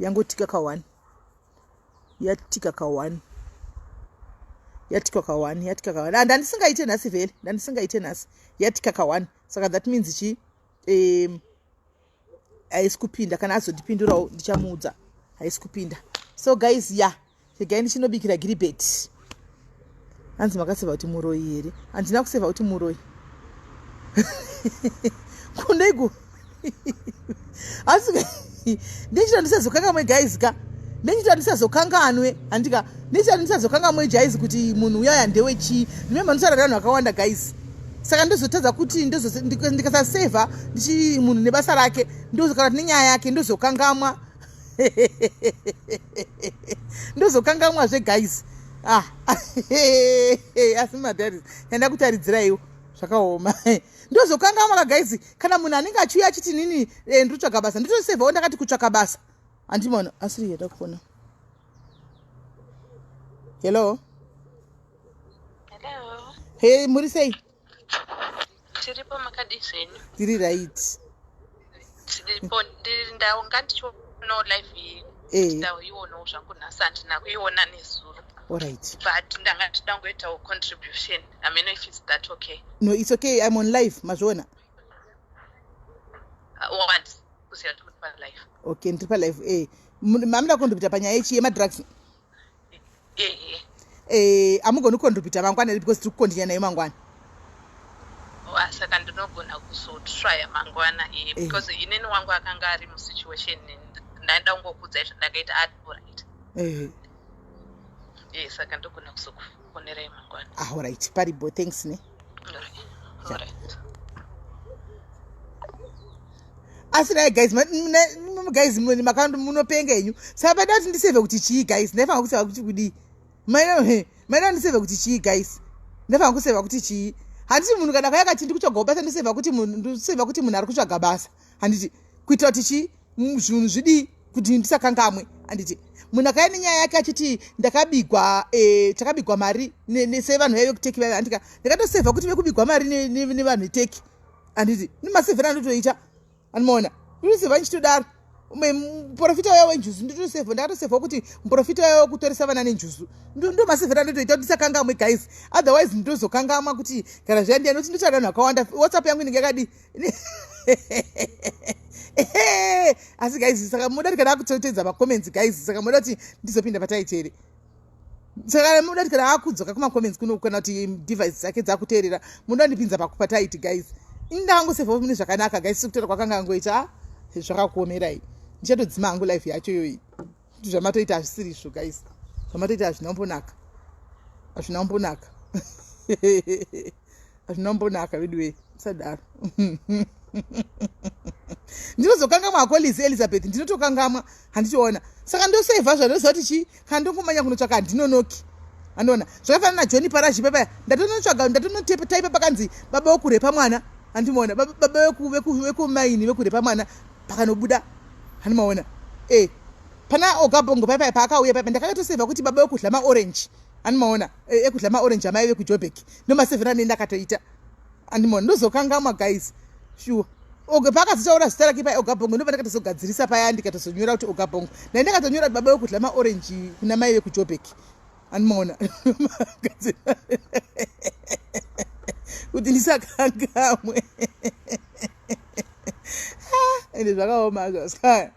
yangotika ka1 yatika ka1 yatika ka1 yatika ka1 ndandisingaite nhasi vele ndandisingaite nhasi yatika ka1 saka that means chi haisi kupinda kana azondipindurawo ndichamuudza haisi kupinda. So guys regai ndichinobikira giribet hanzi makaseva kuti muroi here handina kuseva kuti muroi kundaiku asi ndichita ndisazokangamwe guys ka ndichita ndisazokanganwe handika ndichita ndisazokangamwe guys kuti munhu uyaya ndewechi remember ndisarara vanhu vakawanda guys saka ndozotadza kuti ndikasaseva ndichi munhu nebasa rake ndozokana nenyaya yake ndozokangamwa ndozokangamwazve guys asi madharis yanda kutaridziraiwo zvakaoma ndozokangamwa guys kana munhu anenge achiuya achiti nini ndotsvaga basa nditosevawo ndakati kutsvaka basa handimona asiri yada kufona. Hello hey muri sei tiripo makadi zvenyu tiri right tiripo ndaunga ndichionawo live ndauionawo zvangu nhasi handina kuiona nezuro. Alright. But ndangati dangoitawo contribution. I mean if it's that okay. No, it's okay. I'm on live. Mazona. Once. Kusiya tupa live. Okay, ndipa live. Mamda contribute panyaya ichi yema drugs. Amugona contribute mangwana because tiri kukondinya nayo mangwana. Saka ndinogona kuzotry mangwana because inini wangu akanga ari mu situation ndaenda ngokudza izvo ndakaita alright. Saka ndogona kuzokufonera mangwana. Alright, paribo, thanks ne. Alright. Asira guys, guys makandu munopenga yenyu. Saba dati ndiseve kuti chii guys, ndafanga kuseva kuti kudi. Maina ndiseve kuti chii guys. Ndafanga kuseva kuti chii. Handiti munhu kana kayakati ndikutsvaga basa ndiseva kuti munhu ari kutsvaga basa. Handiti kuita kuti chii zvinhu zvidi kuti ndisakangamwe. Anditi munhu akaenda nyaya yake achiti takabigwa mari sevanhu vaive kuteki vaive. Andika ndakatosevha kuti vekubigwa mari nevanhu veteki. Anditi nimasevhera ndotoita anomaona ndotosevha ndichitodaro. Muprofita wayo wenjuzu nditosevha ndakatosevha kuti muprofita wayo kutoresa vana nenjuzu ndo masevhera ndotoita kuti ndisakangamwe guys, otherwise ndozokangamwa kuti kana zvaendia noti ndotsvaka vanhu vakawanda. WhatsApp yangu inenge yakadi asi guys saka muda kana akutotedza macomments guys, saka muda kuti ndizopinda pataiti here. Saka muda kana akudzoka kumacomments kuno kana kuti device dzake dzakuteerera muda ndipinza pataiti guys. Indangosevha mune zvakanaka guys, kutora kwakanga ngoita zvakakuomerai. Ndichatodzima hangu life yacho yoyi. Kuti zvamatoita hazvisiri izvo guys, zvamatoita hazvinombonaka, hazvinombonaka hazvinombonaka vedue sadaro. Ndinozokangamwa akolisi Elizabeth, ndinotokangamwa handitoona. Saka ndosevha zvanoziva kuti chii kana ndongomanya kunotsvaka handinonoki. Anoona zvakafanana naJoni Parashi papa ndatonotsvaga ndatonotaipa pakanzi baba wekurepa mwana. Handimoona baba wekumaini wekurepa mwana pakanobuda. Handimaona pana Ogabongo papa paakauya papa ndakatosevha kuti baba wekudla maorange. Handimaona ekudla maorange amai vekujobek nomasevhera nendakatoita. Handimoona ndozokangamwa guys sure. Pakazotaura zita rake pa Ogabongo ndobva ndakatozogadzirisa paya ndikatozonyora kuti Ogabongo ndakatonyora kuti baba wekudla maorange kuna mai vekujobek. Handimaona kuti ndisakangamwe ende zvakaoma zvasaka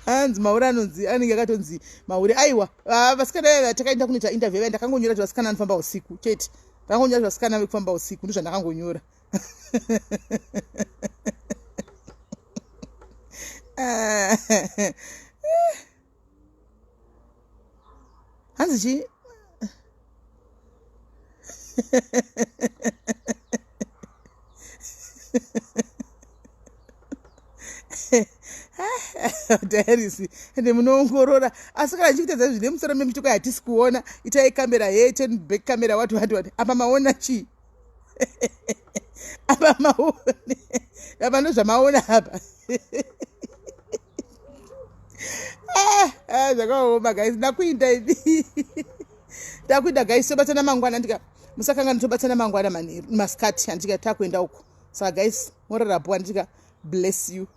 hanzi Maure anonzi anenge akatonzi Maure aiwa vasikana takaenda kunoita interview ndakangonyora kuti vasikana vanofamba usiku chete. Ndakangonyora kuti vasikana vekufamba usiku ndizvo ndakangonyora. Hanzi chi Diaries ende munoongorora asi kana ndichitedza zvine musoro memituko yatisi kuona itai kamera turn back camera what apa maona chi apa maone apa ndozvamaona apa zvakaoma guys. Ndakuinda ivi ndakuinda guys, tobatsana mangwana ndika musakangana tobatsana mangwana masikati handika takuenda uko. Saka guys morarapo ndika bless you.